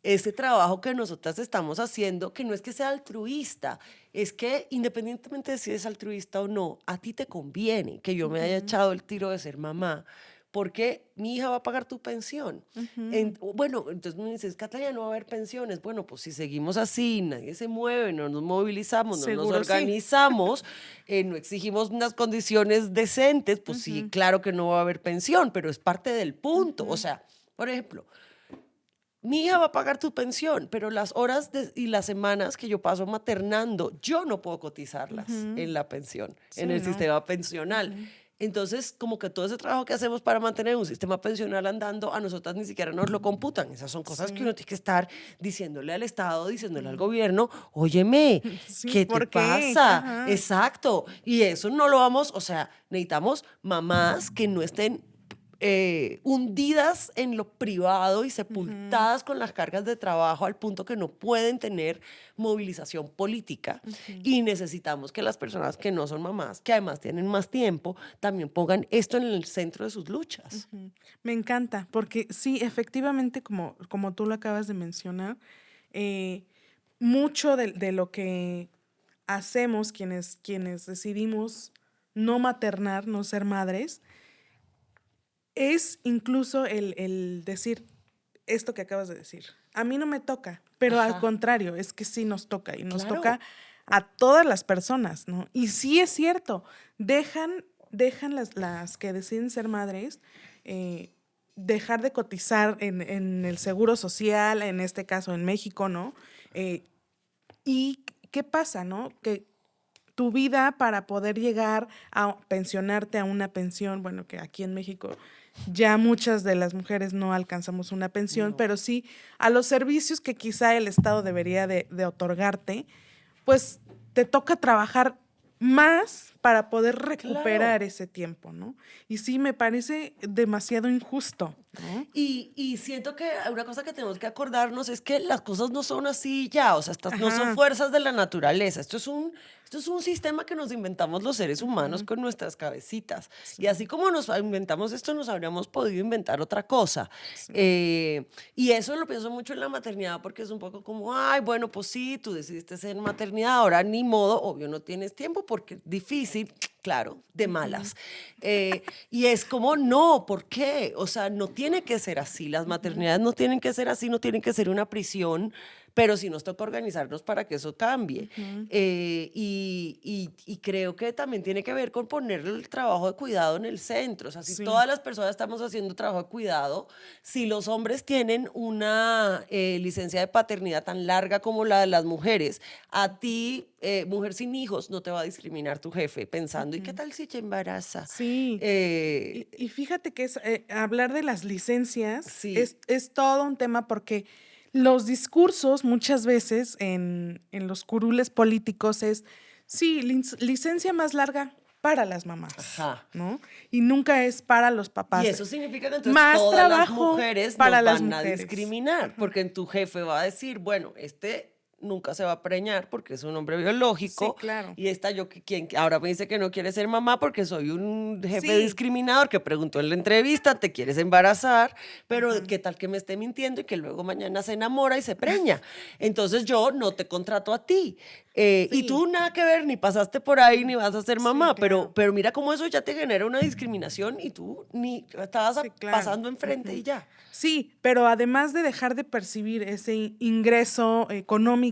ese trabajo que nosotras estamos haciendo, que no es que sea altruista, es que independientemente de si es altruista o no, a ti te conviene que yo me haya echado el tiro de ser mamá, porque mi hija va a pagar tu pensión. Bueno, entonces me dices, Catalina, no va a haber pensiones. Bueno, pues si seguimos así, nadie se mueve, no nos movilizamos, no nos Seguro sí. organizamos, no exigimos unas condiciones decentes, pues sí, claro que no va a haber pensión, pero es parte del punto. O sea, por ejemplo, mi hija va a pagar tu pensión, pero las horas y las semanas que yo paso maternando, yo no puedo cotizarlas en la pensión, en Sí, el ¿no? sistema pensional. Entonces, como que todo ese trabajo que hacemos para mantener un sistema pensional andando, a nosotras ni siquiera nos lo computan. Esas son cosas que uno tiene que estar diciéndole al Estado, diciéndole al gobierno, óyeme, Sí, ¿qué te ¿por qué? pasa? Ajá. Exacto. Y eso no lo vamos, o sea, necesitamos mamás que no estén hundidas en lo privado y sepultadas con las cargas de trabajo al punto que no pueden tener movilización política. Y necesitamos que las personas que no son mamás, que además tienen más tiempo, también pongan esto en el centro de sus luchas. Me encanta, porque sí, efectivamente, como tú lo acabas de mencionar, mucho de lo que hacemos quienes decidimos no maternar, no ser madres, es incluso el decir esto que acabas de decir. A mí no me toca, pero al Ajá. contrario, es que sí nos toca y nos Claro. toca a todas las personas, ¿no? Y sí es cierto, dejan las que deciden ser madres, dejar de cotizar en el seguro social, en este caso en México, ¿no? ¿Y qué pasa, no? Que tu vida para poder llegar a pensionarte a una pensión, bueno, que aquí en México ya muchas de las mujeres no alcanzamos una pensión, No. pero sí a los servicios que quizá el Estado debería de otorgarte, pues te toca trabajar más para poder recuperar Claro. ese tiempo, ¿no? Y sí, me parece demasiado injusto, ¿no? Y siento que una cosa que tenemos que acordarnos es que las cosas no son así ya, o sea, estas no son Ajá. fuerzas de la naturaleza, esto es un sistema que nos inventamos los seres humanos con nuestras cabecitas. Y así como nos inventamos esto, nos habríamos podido inventar otra cosa. Sí. Y eso lo pienso mucho en la maternidad porque es un poco como, ay, bueno, pues sí, tú decidiste ser maternidad, ahora ni modo, obvio no tienes tiempo porque es difícil, claro, de malas. Y es como, no, ¿por qué? O sea, no tiene que ser así, las maternidades no tienen que ser así, no tienen que ser una prisión, pero sí nos toca organizarnos para que eso cambie. Y creo que también tiene que ver con poner el trabajo de cuidado en el centro. O sea, si Sí. todas las personas estamos haciendo trabajo de cuidado, si los hombres tienen una licencia de paternidad tan larga como la de las mujeres, a ti, mujer sin hijos, no te va a discriminar tu jefe pensando, ¿y qué tal si te embaraza? Sí. Y fíjate que hablar de las licencias Sí. es todo un tema porque los discursos muchas veces en los curules políticos es, sí, licencia más larga para las mamás, Ajá. ¿no? Y nunca es para los Y papás. eso significa que entonces Más todas las trabajo mujeres para nos las van a mujeres. discriminar, porque en tu jefe va a decir, bueno, este nunca se va a preñar porque es un hombre biológico, Sí, claro. y esta yo que quien ahora me dice que no quiere ser mamá porque soy un jefe Sí. discriminador que preguntó en la entrevista, ¿te quieres embarazar? Pero qué tal que me esté mintiendo y que luego mañana se enamora y se preña. Entonces yo no te contrato a ti. Y Sí. tú nada que ver, ni pasaste por ahí, ni vas a ser Sí, mamá, claro. pero mira cómo eso ya te genera una discriminación y tú ni estabas Sí, claro. pasando enfrente y ya. Sí, pero además de dejar de percibir ese ingreso económico,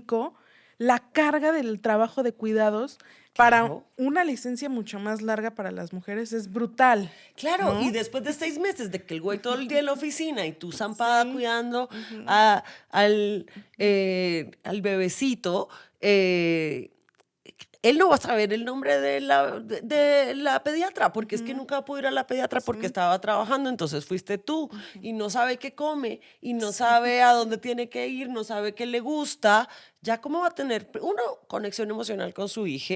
la carga del trabajo de cuidados para Claro. una licencia mucho más larga para las mujeres es brutal. Claro, ¿no? y después de 6 meses de que el güey todo el día en la oficina y tú zampada Sí. cuidando al bebecito, él no va a saber el nombre de la pediatra, porque es que nunca pudo ir a la pediatra porque estaba trabajando, entonces fuiste tú, y no sabe qué come, y no sabe a dónde tiene que ir, no sabe qué le gusta, ya cómo va a tener, uno, conexión emocional con su hija,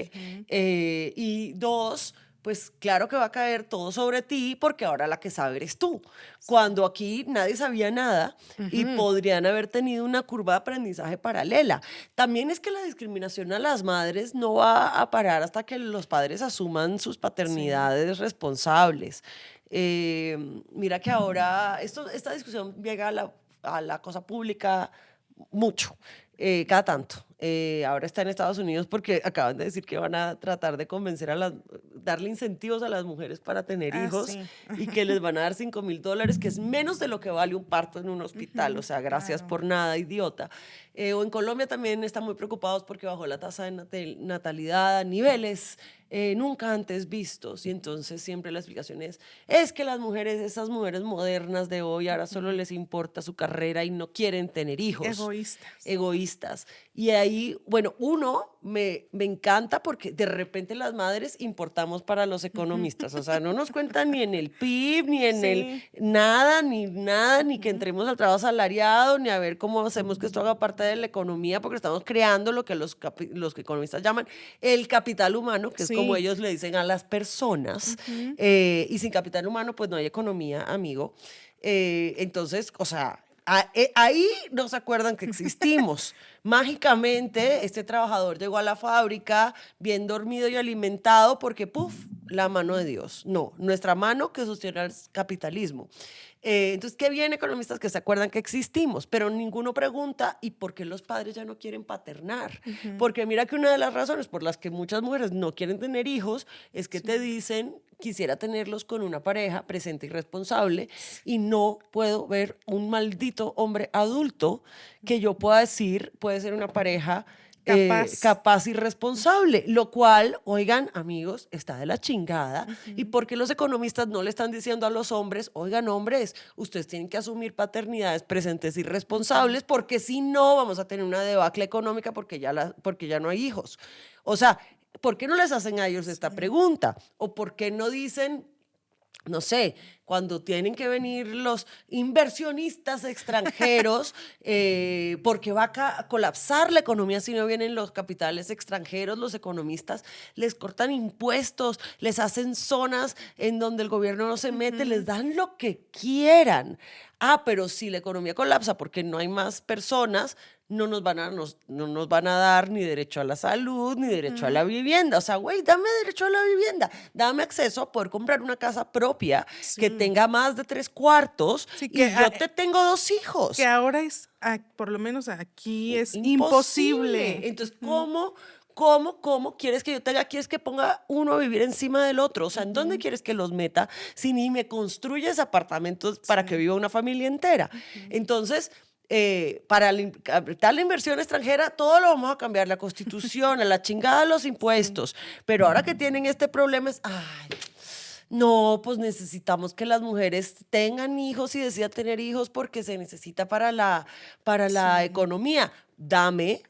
y dos, pues claro que va a caer todo sobre ti porque ahora la que sabe eres tú. Cuando aquí nadie sabía nada y podrían haber tenido una curva de aprendizaje paralela. También es que la discriminación a las madres no va a parar hasta que los padres asuman sus paternidades responsables. Mira que ahora esta discusión llega a la cosa pública mucho, cada tanto. Ahora está en Estados Unidos porque acaban de decir que van a tratar de convencer darle incentivos a las mujeres para tener Ah, hijos sí. y que les van a dar $5,000, que es menos de lo que vale un parto en un hospital. O sea, gracias Claro. por nada, idiota. O en Colombia también están muy preocupados porque bajó la tasa de natalidad a niveles nunca antes vistos. Y entonces siempre la explicación es que las mujeres, esas mujeres modernas de hoy, ahora solo les importa su carrera y no quieren tener hijos. Egoístas. Egoístas egoístas. Y ahí, bueno, uno me encanta porque de repente las madres importamos para los economistas. O sea, no nos cuentan ni en el PIB, ni en el Sí. nada, ni que entremos al trabajo asalariado, ni a ver cómo hacemos que esto haga parte de la economía, porque estamos creando lo que los economistas llaman el capital humano, que es como Sí. ellos le dicen a las personas. Y sin capital humano, pues no hay economía, amigo. Entonces, o sea, ahí no se acuerdan que existimos. Mágicamente, este trabajador llegó a la fábrica bien dormido y alimentado porque, ¡puf!, la mano de Dios. No, nuestra mano que sostiene el capitalismo. Entonces, qué bien economistas que se acuerdan que existimos, pero ninguno pregunta, ¿y por qué los padres ya no quieren paternar? Porque mira que una de las razones por las que muchas mujeres no quieren tener hijos es que te dicen, quisiera tenerlos con una pareja presente y responsable, y no puedo ver un maldito hombre adulto que yo pueda decir puede ser una pareja Capaz. capaz y responsable, lo cual, oigan, amigos, está de la chingada. ¿Y por qué los economistas no le están diciendo a los hombres, oigan, hombres, ustedes tienen que asumir paternidades presentes y responsables, porque si no vamos a tener una debacle económica porque ya no hay hijos? O sea, ¿por qué no les hacen a ellos esta pregunta? ¿O por qué no dicen, no sé, cuando tienen que venir los inversionistas extranjeros, porque va a colapsar la economía si no vienen los capitales extranjeros, los economistas les cortan impuestos, les hacen zonas en donde el gobierno no se mete, les dan lo que quieran? Ah, pero si la economía colapsa porque no hay más personas, no nos van a dar ni derecho a la salud, ni derecho a la vivienda. O sea, güey, dame derecho a la vivienda, dame acceso a poder comprar una casa propia que tenga más de 3 cuartos, Sí, y yo te tengo 2 hijos. que ahora es, por lo menos aquí es Imposible. imposible. Entonces, ¿cómo quieres que yo te haga? ¿Quieres que ponga uno a vivir encima del otro? O sea, ¿en dónde quieres que los meta si ni me construyes apartamentos para que viva una familia entera? Entonces, para captar la inversión extranjera, todo lo vamos a cambiar, la constitución, a la chingada los impuestos. Pero ahora que tienen este problema es, ay, no, pues necesitamos que las mujeres tengan hijos y decidan tener hijos porque se necesita para la economía. Dame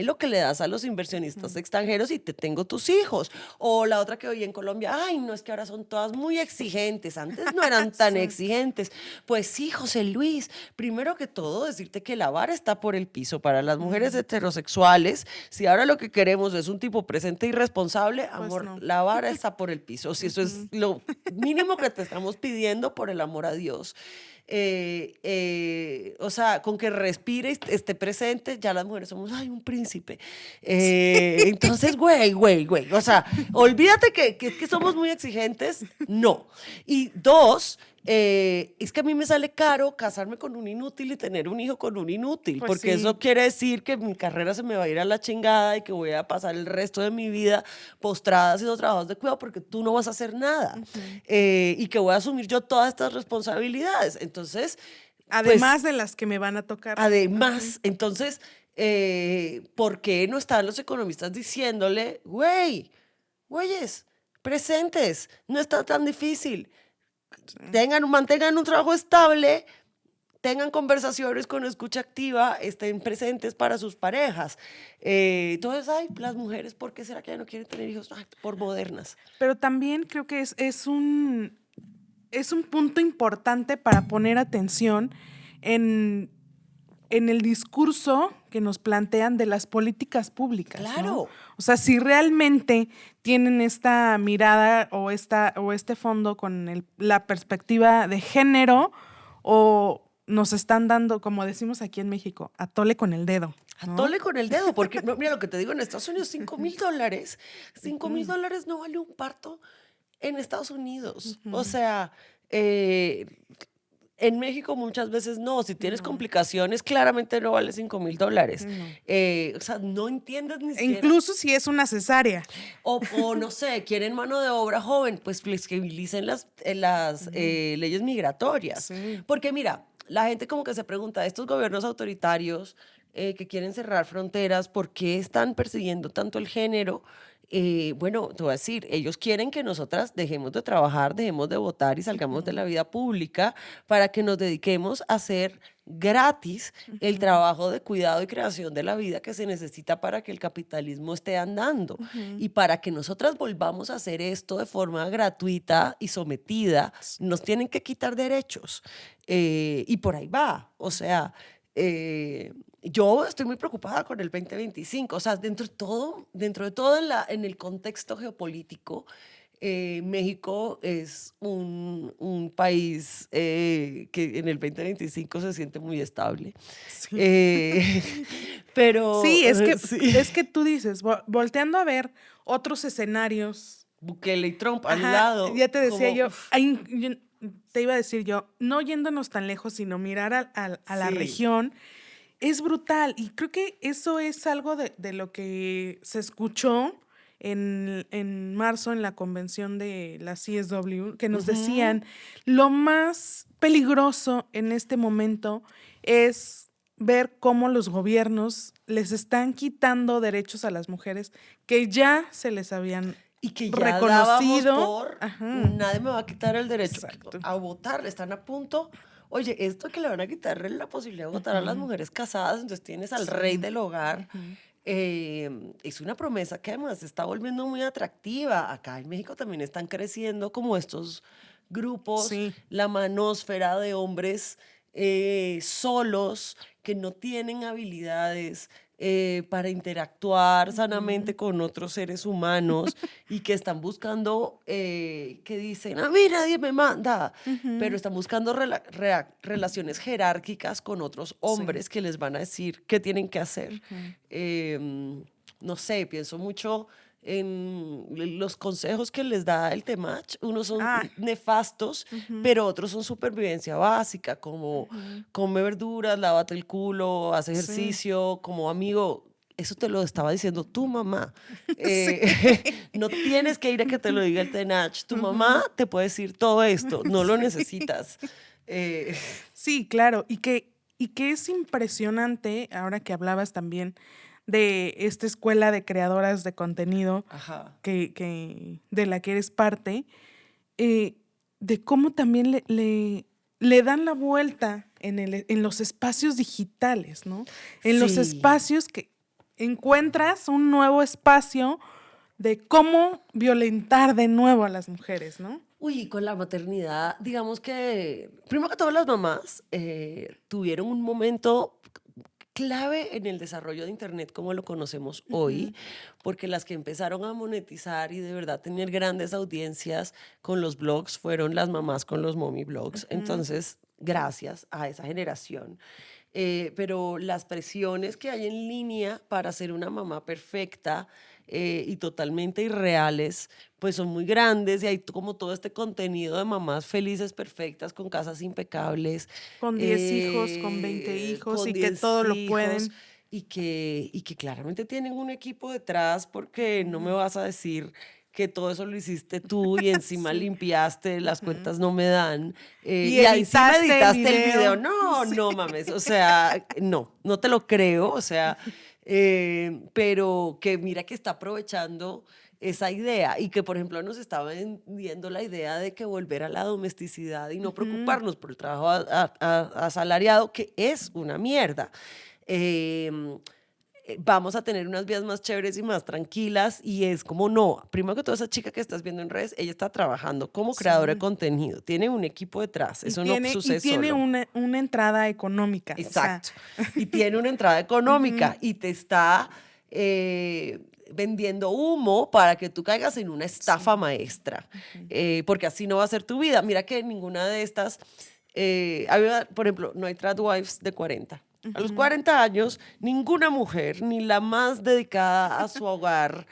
lo que le das a los inversionistas extranjeros y te tengo tus hijos. O la otra que oí en Colombia, ay, no, es que ahora son todas muy exigentes, antes no eran tan exigentes. Pues sí, José Luis, primero que todo decirte que la vara está por el piso para las mujeres heterosexuales. Si ahora lo que queremos es un tipo presente y responsable, amor, no. la vara está por el piso. Si eso es lo mínimo que te estamos pidiendo, por el amor a Dios. O sea, con que respire y esté presente, ya las mujeres somos, ay, un príncipe. Entonces, güey, o sea, olvídate que somos muy exigentes, no. Y dos, es que a mí me sale caro casarme con un inútil y tener un hijo con un inútil, Pues porque sí. eso quiere decir que mi carrera se me va a ir a la chingada y que voy a pasar el resto de mi vida postrada haciendo trabajos de cuidado porque tú no vas a hacer nada. Y que voy a asumir yo todas estas responsabilidades. Entonces, Además de las que me van a tocar. además, entonces, ¿por qué no están los economistas diciéndole, güeyes, presentes, no está tan difícil? Mantengan un trabajo estable, tengan conversaciones con escucha activa, estén presentes para sus parejas. Entonces, ay, las mujeres, ¿por qué será que ya no quieren tener hijos? Ay, por modernas. Pero también creo que es un punto importante para poner atención en el discurso que nos plantean de las políticas públicas, ¿no? Claro. O sea, si realmente tienen esta mirada o este fondo con la perspectiva de género, o nos están dando, como decimos aquí en México, a tole con el dedo, ¿no? Atole con el dedo, porque mira lo que te digo, en Estados Unidos, $5,000. $5,000 no vale un parto en Estados Unidos. O sea, en México muchas veces no. Si tienes complicaciones, claramente no vale $5,000. O sea, no entiendes ni E siquiera. incluso si es una cesárea. O no sé, quieren mano de obra joven, pues flexibilicen las leyes migratorias. Sí. Porque mira, la gente como que se pregunta, estos gobiernos autoritarios que quieren cerrar fronteras, ¿por qué están persiguiendo tanto el género? bueno, te voy a decir, ellos quieren que nosotras dejemos de trabajar, dejemos de votar y salgamos de la vida pública para que nos dediquemos a hacer gratis el trabajo de cuidado y creación de la vida que se necesita para que el capitalismo esté andando y para que nosotras volvamos a hacer esto de forma gratuita y sometida, nos tienen que quitar derechos. Y por ahí va, o sea, yo estoy muy preocupada con el 2025, o sea, dentro de todo en el contexto geopolítico, México es un país que en el 2025 se siente muy estable. Sí. Eh, pero Sí, sí, es que tú dices, volteando a ver otros escenarios. Bukele y Trump al Ajá, lado, ya te decía como, yo, uf, te iba a decir yo, no yéndonos tan lejos, sino mirar a la sí, región, es brutal. Y creo que eso es algo de lo que se escuchó en marzo en la convención de la CSW, que nos ujú, decían, lo más peligroso en este momento es ver cómo los gobiernos les están quitando derechos a las mujeres que ya se les habían y que ya dábamos reconocido. por, Ajá, nadie me va a quitar el derecho exacto. a votar, están a punto. Oye, esto que le van a quitar la posibilidad de votar a las Ujú, mujeres casadas, entonces tienes al rey sí. del hogar. Ujú, Es una promesa que además se está volviendo muy atractiva. Acá en México también están creciendo como estos grupos, sí. la manósfera de hombres solos que no tienen habilidades para interactuar Ujú, sanamente con otros seres humanos y que están buscando, que dicen, a mí nadie me manda, pero ujú, están buscando relaciones jerárquicas con otros sí. hombres que les van a decir qué tienen que hacer. Ujú. No sé, pienso mucho en los consejos que les da el Temach. Unos son Ah, nefastos, ujú, pero otros son supervivencia básica, como ujú, come verduras, lávate el culo, haz sí. ejercicio, como amigo. Eso te lo estaba diciendo tu mamá. Sí. No tienes que ir a que te lo diga el Tenach. Tu mamá Ujú, te puede decir todo esto, no lo sí. necesitas. Eh, Sí, claro. Y que es impresionante, ahora que hablabas también de esta escuela de creadoras de contenido ajá. de la que eres parte, eh, de cómo también le dan la vuelta en los espacios digitales, ¿no? En los Sí. espacios que encuentras un nuevo espacio de cómo violentar de nuevo a las mujeres, ¿no? Uy, con la maternidad, digamos que, primero que todas las mamás tuvieron un momento clave en el desarrollo de Internet como lo conocemos Ujú, hoy, porque las que empezaron a monetizar y de verdad tener grandes audiencias con los blogs fueron las mamás con los mommy blogs. ujú, Entonces, gracias a esa generación. Pero las presiones que hay en línea para ser una mamá perfecta y totalmente irreales, pues son muy grandes y hay como todo este contenido de mamás felices, perfectas, con casas impecables, con 10 hijos, con 20 hijos con y que todo 10 lo hijos pueden. y que claramente tienen un equipo detrás porque no me Ujú, vas a decir que todo eso lo hiciste tú y encima sí. limpiaste, las Ujú. cuentas no me dan, Y y encima editaste el editaste el video. video. No, Sí. no mames, o sea, no, no te lo creo, o sea, pero que mira que está aprovechando esa idea y que, por ejemplo, nos estaba vendiendo la idea de que volver a la domesticidad y no Ujú, preocuparnos por el trabajo asalariado, que es una mierda. Em, Vamos a tener unas vidas más chéveres y más tranquilas y es como no, primero que toda esa chica que estás viendo en redes, ella está trabajando como creadora de sí. contenido, tiene un equipo detrás, Y eso no tiene, y sucede tiene solo. una entrada económica. O sea, Exacto. Y tiene una entrada ujú, económica y te está eh, vendiendo humo para que tú caigas en una estafa sí. maestra, Ujú, porque así no va a ser tu vida. Mira que ninguna de estas, por ejemplo, no hay tradwives de 40. A los ujú, 40 años, ninguna mujer, ni la más dedicada a su hogar,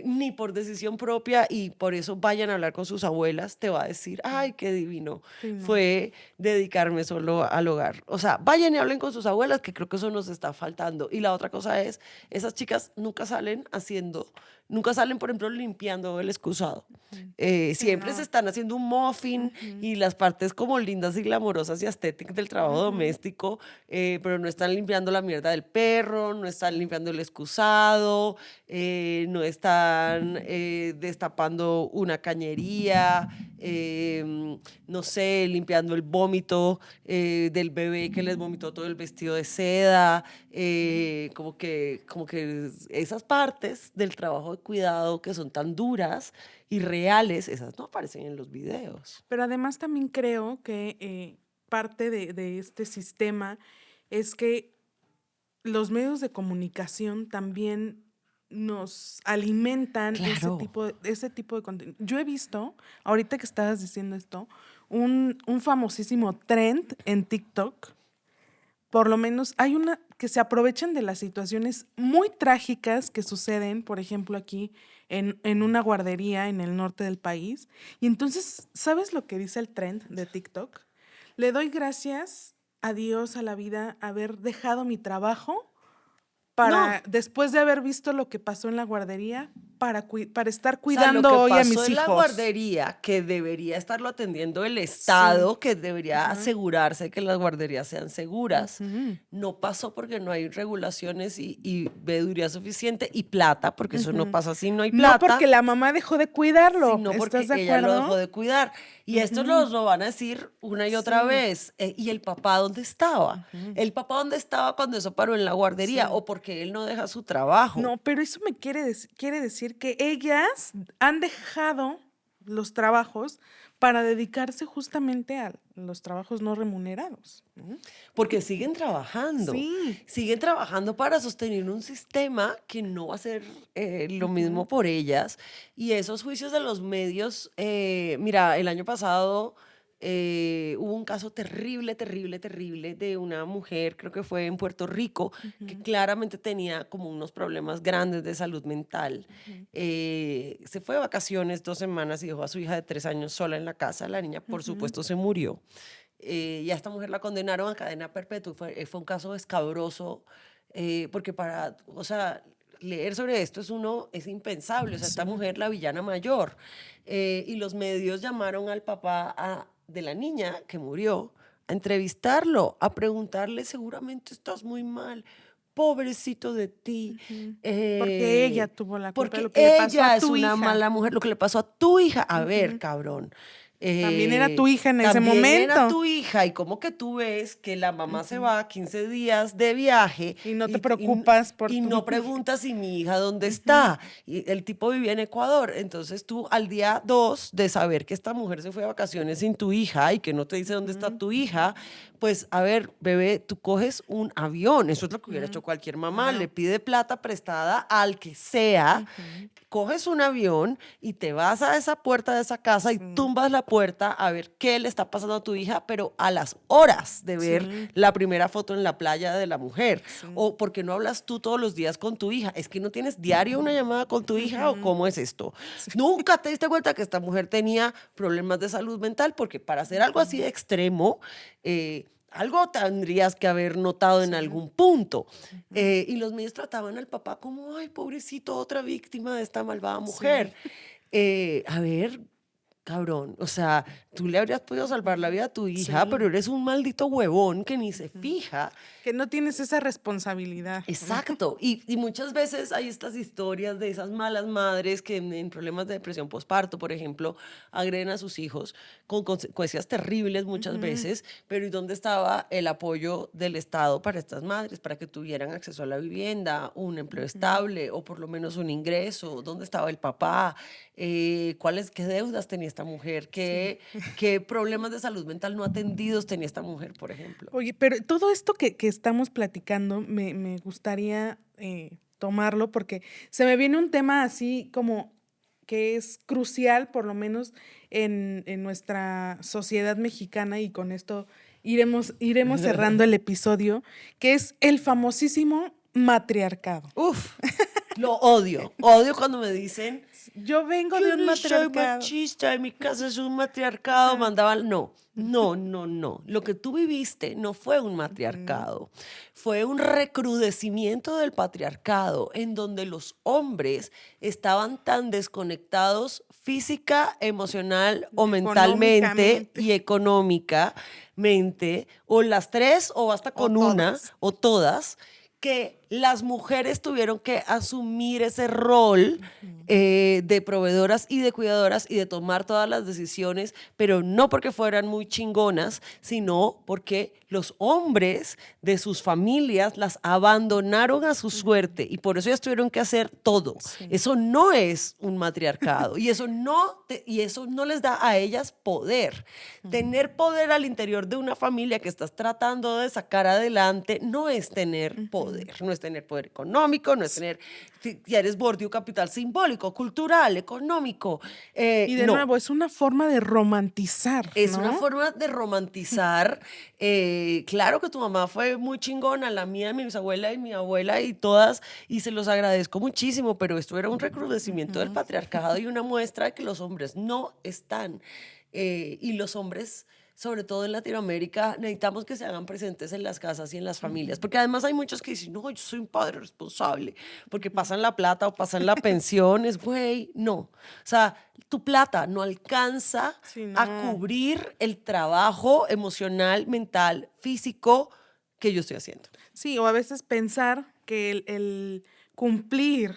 ni por decisión propia, y por eso vayan a hablar con sus abuelas, te va a decir, ay, qué divino sí, no. fue dedicarme solo al hogar. O sea, vayan y hablen con sus abuelas, que creo que eso nos está faltando. Y la otra cosa es, esas chicas nunca salen, por ejemplo, limpiando el excusado. Ujú. Sí, Siempre se no. están haciendo un muffin Ujú, y las partes como lindas y glamorosas y estéticas del trabajo ujú, doméstico, pero no están limpiando la mierda del perro, no están sí. limpiando el excusado, no están destapando una cañería, no sé, limpiando el vómito del bebé que les vomitó todo el vestido de seda, como que esas partes del trabajo de cuidado que son tan duras y reales, esas no aparecen en los videos. Pero además también creo que parte de este sistema es que los medios de comunicación también nos alimentan Claro. ese tipo de contenido. Yo he visto, ahorita que estabas diciendo esto, un famosísimo trend en TikTok. Por lo menos hay una que se aprovechan de las situaciones muy trágicas que suceden, por ejemplo, aquí en una guardería en el norte del país. Y entonces, ¿sabes lo que dice el trend de TikTok? Le doy gracias a Dios, a la vida, haber dejado mi trabajo No, para, después de haber visto lo que pasó en la guardería, para estar o sea, lo cuidando que hoy a pasó mis en la hijos. guardería, que debería estarlo atendiendo el Sí. Estado, que debería Ajá. asegurarse que las guarderías sean seguras, Ujú, no pasó porque no hay regulaciones y veeduría suficiente y plata, porque eso no ujú. pasa si no hay No porque plata, la mamá dejó de cuidarlo. sino ¿Estás porque de ella lo dejó acuerdo? de cuidar. Y esto Ujú. nos lo van a decir una y otra Sí. vez. ¿Y el papá dónde estaba? Ujú. ¿El papá dónde estaba cuando eso paró en la guardería? Sí. ¿O porque él no deja su trabajo? No, pero eso me quiere decir que ellas han dejado los trabajos para dedicarse justamente a los trabajos no remunerados, ¿no? Porque Sí. siguen trabajando para sostener un sistema que no va a ser lo Ujú, mismo por ellas. Y esos juicios de los medios, mira, el año pasado hubo un caso terrible, terrible, terrible de una mujer, creo que fue en Puerto Rico, que ujú, claramente tenía como unos problemas grandes de salud mental. ujú, Se fue de vacaciones 2 semanas y dejó a su hija de 3 años sola en la casa. La niña, por ujú. supuesto, se murió. Y a esta mujer la condenaron a cadena perpetua. Fue un caso escabroso, porque o sea, leer sobre esto es impensable. O sea, esta Sí. mujer, la villana mayor. Y los medios llamaron al papá de la niña que murió a entrevistarlo, a preguntarle, seguramente estás muy mal, pobrecito de ti, Ujú. Porque ella eh, tuvo la culpa de porque lo que le pasó a ella es tu una hija. mala mujer, lo que le pasó a tu hija. A ver, Ujú. cabrón. También era tu hija en ese También era momento tu hija y como que tú ves que la mamá se ujú. va 15 días de viaje Y no te y, y n- preocupas por y tu no hija. preguntas si mi hija dónde Ujú, está. Y el tipo vivía en Ecuador, entonces tú al día 2 de saber que esta mujer se fue de vacaciones sin tu hija y que no te dice dónde está ujú, tu hija, pues a ver, bebé, tú coges un avión, eso es lo que hubiera ujú. hecho cualquier mamá, le Claro. pide plata prestada al que sea, Ujú. coges un avión y te vas a esa puerta de esa casa y Sí, tumbas la puerta a ver qué le está pasando a tu hija, pero a las horas de ver sí, la primera foto en la playa de la mujer. sí. O porque no hablas tú todos los días con tu hija. ¿Es que no tienes diario una llamada con tu hija o Ujú. cómo es esto? Sí. Nunca te diste cuenta que esta mujer tenía problemas de salud mental, porque para hacer algo así Ujú. de extremo, algo tendrías que haber notado en Sí. algún punto. Ujú. Y los medios trataban al papá como, ay, pobrecito, otra víctima de esta malvada Sí. mujer. A ver, cabrón, o sea, tú le habrías podido salvar la Ujú. vida a tu hija, pero Sí. eres un maldito huevón que ni se Ujú. fija. Que no tienes esa responsabilidad, ¿no? Exacto, y muchas veces hay estas historias de esas malas madres que en problemas de depresión postparto, por ejemplo, agreden a sus hijos con consecuencias terribles muchas Ujú, veces, pero ¿y dónde estaba el apoyo del Estado para estas madres, para que tuvieran acceso a la vivienda, un empleo ujú. estable o por lo menos un ingreso? ¿Dónde estaba el papá? ¿Qué deudas tenía esta mujer? Sí. ¿Qué problemas de salud mental no atendidos tenía esta mujer, por ejemplo? Oye, pero todo esto que estamos platicando, me gustaría tomarlo porque se me viene un tema así como que es crucial, por lo menos en nuestra sociedad mexicana, y con esto iremos cerrando el episodio, que es el famosísimo matriarcado. Uf, lo odio. Odio cuando me dicen, Yo vengo yo de un no soy matriarcado. machista, en mi casa es un matriarcado, Ajá. mandaban, no, no, no, no. Lo que tú viviste no fue un Ujú. matriarcado, fue un recrudecimiento del patriarcado en donde los hombres estaban tan desconectados física, emocional o mentalmente Económicamente. y económicamente, o las tres o basta O con una todas. o todas, que las mujeres tuvieron que asumir ese rol de proveedoras y de cuidadoras y de tomar todas las decisiones, pero no porque fueran muy chingonas, sino porque los hombres de sus familias las abandonaron a su suerte y por eso ellas tuvieron que hacer todo. Sí. Eso no es un matriarcado y eso no les da a ellas poder. Tener poder al interior de una familia que estás tratando de sacar adelante no es tener poder, no es tener poder económico, no es tener, ya eres borde capital simbólico, cultural, económico. Y de no. nuevo, es una forma de romantizar, Es ¿no? una forma de romantizar. Claro que tu mamá fue muy chingona, la mía, mi bisabuela y mi abuela y todas, y se los agradezco muchísimo, pero esto era un recrudecimiento del patriarcado y una muestra de que los hombres no están. Y los hombres, sobre todo en Latinoamérica, necesitamos que se hagan presentes en las casas y en las familias, porque además hay muchos que dicen, no, yo soy un padre responsable, porque pasan la plata o pasan la pensión, es güey, no. O sea, tu plata no alcanza Sí, no. a cubrir el trabajo emocional, mental, físico que yo estoy haciendo. Sí, o a veces pensar que el cumplir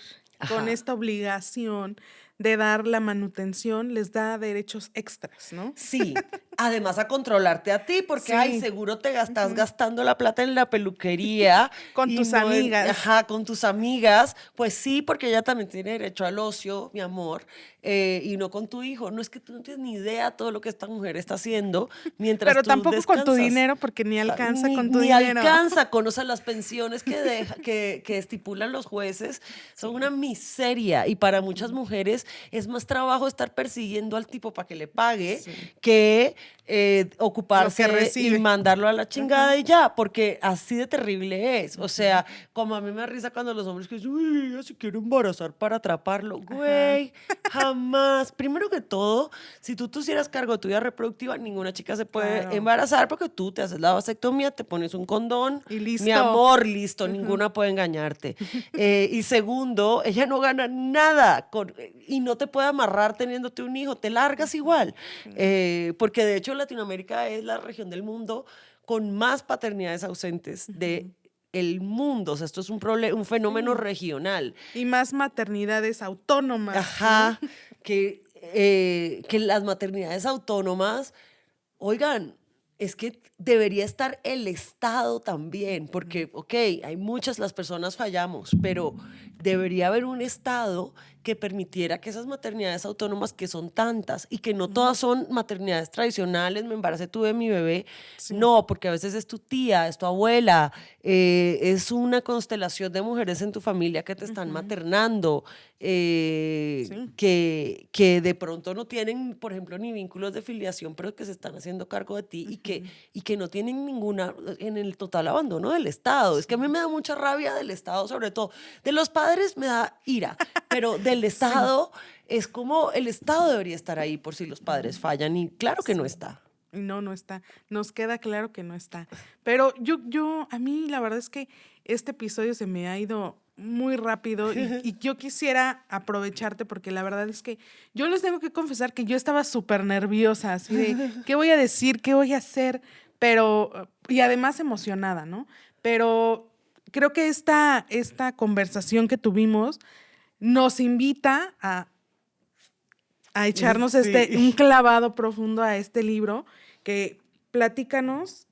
con Ajá. esta obligación de dar la manutención les da derechos extras, ¿no? Sí, además a controlarte a ti, porque, Sí. ay, seguro te estás gastando la plata en la peluquería. Con y tus no en- amigas. Ajá, con tus amigas. Pues sí, porque ella también tiene derecho al ocio, mi amor, y no con tu hijo. No es que tú no tienes ni idea todo lo que esta mujer está haciendo mientras Pero tú tampoco con tu descansas. dinero, porque ni alcanza Ni, con tu ni dinero. alcanza con, o sea, las pensiones que estipulan los jueces son una miseria y para muchas mujeres es más trabajo estar persiguiendo al tipo para que le pague Sí. que ocuparse y recibe. mandarlo a la chingada y ya, porque así de terrible es. O sea, como a mí me da risa cuando los hombres que dicen, uy, ella se quiere embarazar para atraparlo. Güey, jamás. Primero que todo, si tú hicieras cargo de tu vida reproductiva, ninguna chica se puede Claro. embarazar porque tú te haces la vasectomía, te pones un condón. Y listo. Mi amor, listo, ninguna puede engañarte. Y segundo, ella no gana nada y no te puede amarrar teniéndote un hijo, te largas igual. Porque de hecho Latinoamérica es la región del mundo con más paternidades ausentes de el mundo. O sea, esto es un fenómeno regional. Y más maternidades autónomas. Ajá, ¿no? que las maternidades autónomas, oigan, es que debería estar el Estado también, porque, ok, hay muchas, las personas fallamos, pero debería haber un Estado que permitiera que esas maternidades autónomas, que son tantas y que no todas son maternidades tradicionales, me embaracé, tuve mi bebé, no, porque a veces es tu tía, es tu abuela, es una constelación de mujeres en tu familia que te están maternando, que de pronto no tienen, por ejemplo, ni vínculos de filiación, pero que se están haciendo cargo de ti y que no tienen ninguna, en el total abandono del Estado. Es que a mí me da mucha rabia del Estado, sobre todo. De los padres me da ira, pero del Estado es como el Estado debería estar ahí por si los padres fallan y claro que no está. Y no está. Nos queda claro que no está. Pero a mí la verdad es que este episodio se me ha ido muy rápido y yo quisiera aprovecharte porque la verdad es que yo les tengo que confesar que yo estaba súper nerviosa, así de, ¿qué voy a decir? ¿Qué voy a hacer? Pero, y además emocionada, ¿no? Pero creo que esta conversación que tuvimos nos invita a echarnos un clavado profundo a este libro, que platícanos,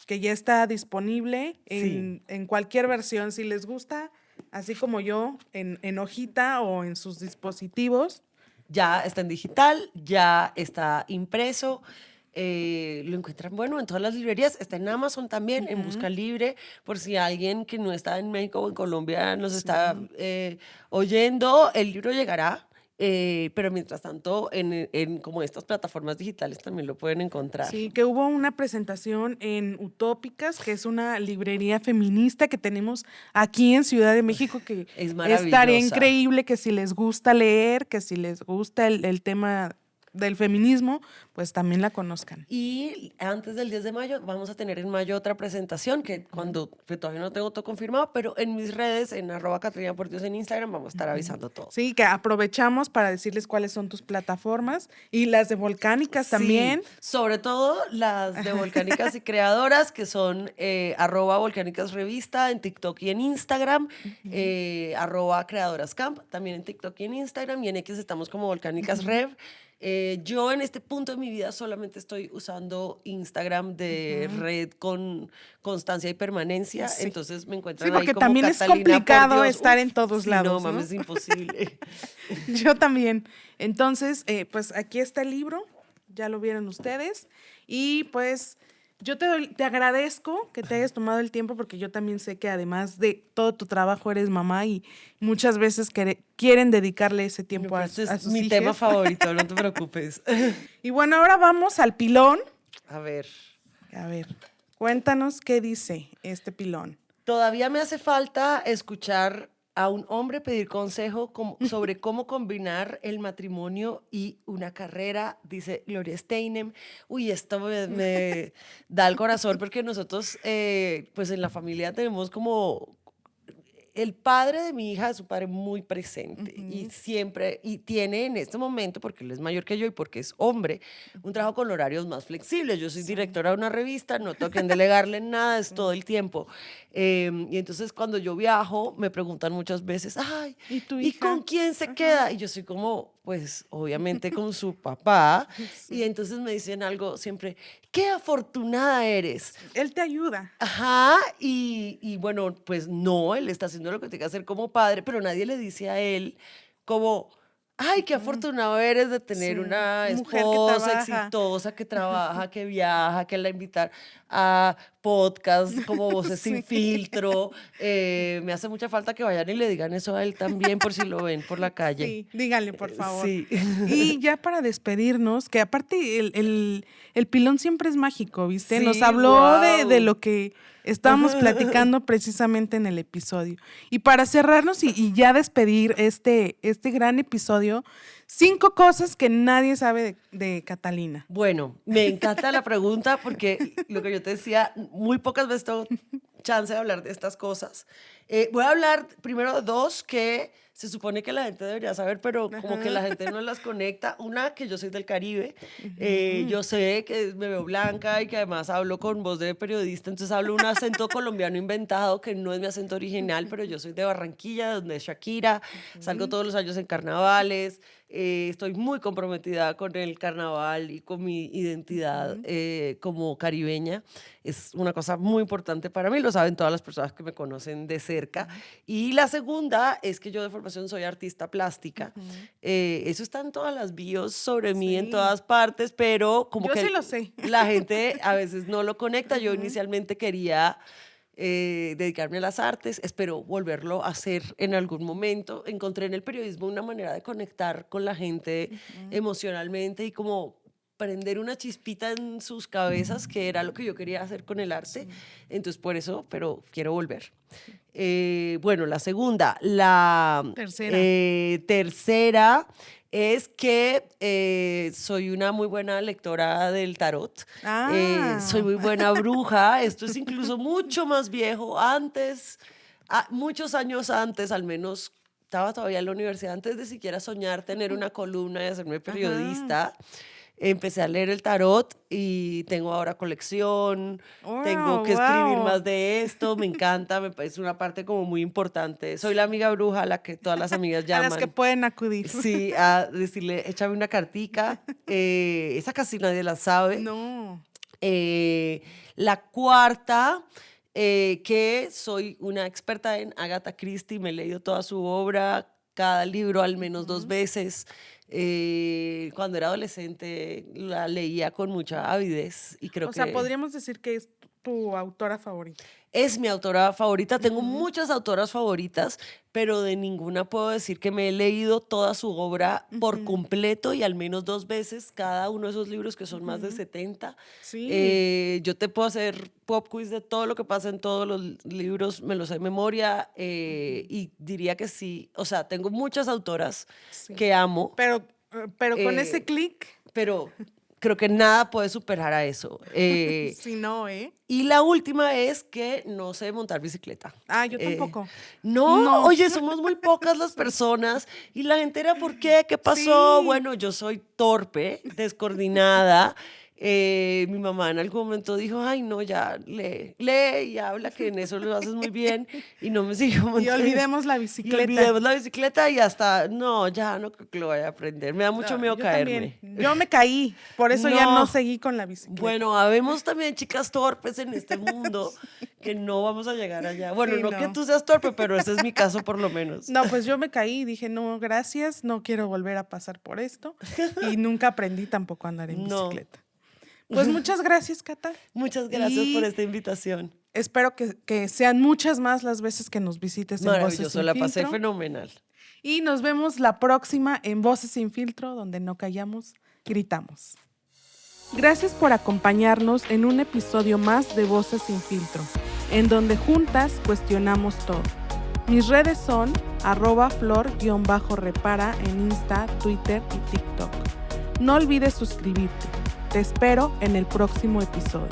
que ya está disponible en cualquier versión, si les gusta, así como yo, en hojita o en sus dispositivos. Ya está en digital, ya está impreso. Lo encuentran, bueno, en todas las librerías, está en Amazon también, en Busca Libre, por si alguien que no está en México o en Colombia nos está oyendo, el libro llegará. Pero mientras tanto, en como estas plataformas digitales también lo pueden encontrar. Sí, que hubo una presentación en Utópicas, que es una librería feminista que tenemos aquí en Ciudad de México, que Es maravillosa. estaría increíble que si les gusta leer, que si les gusta el tema del feminismo, pues también la conozcan. Y antes del 10 de mayo vamos a tener en mayo otra presentación que todavía no tengo todo confirmado, pero en mis redes, en @CaterinaPordios en Instagram, vamos a estar avisando todo. Sí, que aprovechamos para decirles cuáles son tus plataformas y las de Volcánicas también. Sobre todo las de Volcánicas y Creadoras, que son @Volcánicas Revista en TikTok y en Instagram, @CreadorasCamp, también en TikTok y en Instagram, y en X estamos como Volcánicas Rev. Yo en este punto de mi vida solamente estoy usando Instagram de red con constancia y permanencia, Sí. entonces me encuentran Sí, ahí porque como también es Catalina complicado Pordios. estar en todos sí, lados, no, ¿no? mames, es imposible. Yo también. Entonces, pues aquí está el libro, ya lo vieron ustedes. Y pues yo te agradezco que te hayas tomado el tiempo porque yo también sé que además de todo tu trabajo eres mamá y muchas veces quieren dedicarle ese tiempo a Este es sus mi hijas. tema favorito, no te preocupes. Y bueno, ahora vamos al pilón. A ver. A ver, cuéntanos qué dice este pilón. Todavía me hace falta escuchar a un hombre pedir consejo sobre cómo combinar el matrimonio y una carrera, dice Gloria Steinem. Uy, esto me da el corazón porque nosotros, pues en la familia tenemos como el padre de mi hija es un padre muy presente y siempre, y tiene en este momento, porque él es mayor que yo y porque es hombre, un trabajo con horarios más flexibles. Yo soy directora de una revista, no tengo que delegarle nada, es todo el tiempo. Y entonces cuando yo viajo, me preguntan muchas veces, ay, ¿Y tu ¿y hija? con quién se queda? Y yo soy como, pues obviamente con su papá. Y entonces me dicen algo siempre, qué afortunada eres. Él te ayuda. Ajá, y bueno, pues no, él está haciendo lo que tiene que hacer como padre, pero nadie le dice a él como, ay, qué afortunado eres de tener Sí, una mujer que esposa trabaja. exitosa que trabaja, que viaja, que la invitar a podcast como Voces Sin Sí. Filtro. Me hace mucha falta que vayan y le digan eso a él también por si lo ven por la calle. Sí, díganle, por favor. Sí. Y ya para despedirnos, que aparte el pilón siempre es mágico, ¿viste? Nos Sí, habló de guau. lo que estábamos platicando precisamente en el episodio. Y para cerrarnos y ya despedir este gran episodio, 5 cosas que nadie sabe de Catalina. Bueno, me encanta la pregunta porque lo que yo te decía, muy pocas veces tengo chance de hablar de estas cosas. Voy a hablar primero de 2 que se supone que la gente debería saber, pero como que la gente no las conecta. Una, que yo soy del Caribe. Yo sé que me veo blanca y que además hablo con voz de periodista, entonces hablo un acento colombiano inventado que no es mi acento original, pero yo soy de Barranquilla, donde es Shakira. Salgo todos los años en carnavales. Estoy muy comprometida con el carnaval y con mi identidad como caribeña. Es una cosa muy importante para mí, lo saben todas las personas que me conocen de cerca. Y la segunda es que yo de formación soy artista plástica. Eso está en todas las bios sobre mí, en Sí. todas partes, pero como Yo que sí lo sé. la gente a veces no lo conecta. Yo inicialmente quería dedicarme a las artes, espero volverlo a hacer en algún momento. Encontré en el periodismo una manera de conectar con la gente emocionalmente y como prender una chispita en sus cabezas, que era lo que yo quería hacer con el arte. Entonces, por eso, pero quiero volver. Bueno, la segunda. La Tercera. tercera es que soy una muy buena lectora del tarot. Soy muy buena bruja. Esto es incluso mucho más viejo. Antes, muchos años antes, al menos, estaba todavía en la universidad, antes de siquiera soñar tener una columna y hacerme periodista. Empecé a leer el tarot y tengo ahora colección, tengo que escribir más de esto, me encanta, me parece una parte como muy importante. Soy la amiga bruja a la que todas las amigas A las que llaman. pueden acudir. Sí, a decirle, échame una cartica. Esa casi nadie la sabe. No. La cuarta, que soy una experta en Agatha Christie, me he leído toda su obra, cada libro al menos 2 veces. Cuando era adolescente la leía con mucha avidez y creo O sea, que podríamos decir que es tu autora favorita. es mi autora favorita. Tengo muchas autoras favoritas, pero de ninguna puedo decir que me he leído toda su obra por completo y al menos 2 veces cada uno de esos libros, que son más de 70. Sí. Yo te puedo hacer pop quiz de todo lo que pasa en todos los libros, me los sé de memoria y diría que sí. O sea, tengo muchas autoras Sí. que amo. Pero Pero con Eh, ese clic, Pero creo que nada puede superar a eso. si no, ¿eh? Y la última es que no sé montar bicicleta. Ah, yo Eh, tampoco. no, No. oye, somos muy pocas las personas y la gente era, ¿por qué? ¿Qué pasó? Sí. Bueno, yo soy torpe, descoordinada. Mi mamá en algún momento dijo, ay, no, ya, lee y habla, que en eso lo haces muy bien. Y no me siguió Y montando. olvidemos la Y bicicleta. olvidemos la bicicleta y hasta, no, ya no creo que lo vaya a aprender. Me da mucho No, miedo yo caerme. también. Yo me caí, por eso ya no seguí con la bicicleta. Bueno, habemos también chicas torpes en este mundo que no vamos a llegar allá. Bueno, Sí, no que no. tú seas torpe, pero ese es mi caso por lo menos. No, pues yo me caí y dije, no, gracias, no quiero volver a pasar por esto. Y nunca aprendí tampoco a andar en No. bicicleta. Pues muchas gracias, Cata. Muchas gracias por Y esta invitación. espero que sean muchas más las veces que nos visites en Voces Maravilloso, Sin la pasé Filtro. fenomenal. Y nos vemos la próxima en Voces Sin Filtro, donde no callamos, gritamos. Gracias por acompañarnos en un episodio más de Voces Sin Filtro, en donde juntas cuestionamos todo. Mis redes son @flor_repara en Insta, Twitter y TikTok. No olvides suscribirte. Te espero en el próximo episodio.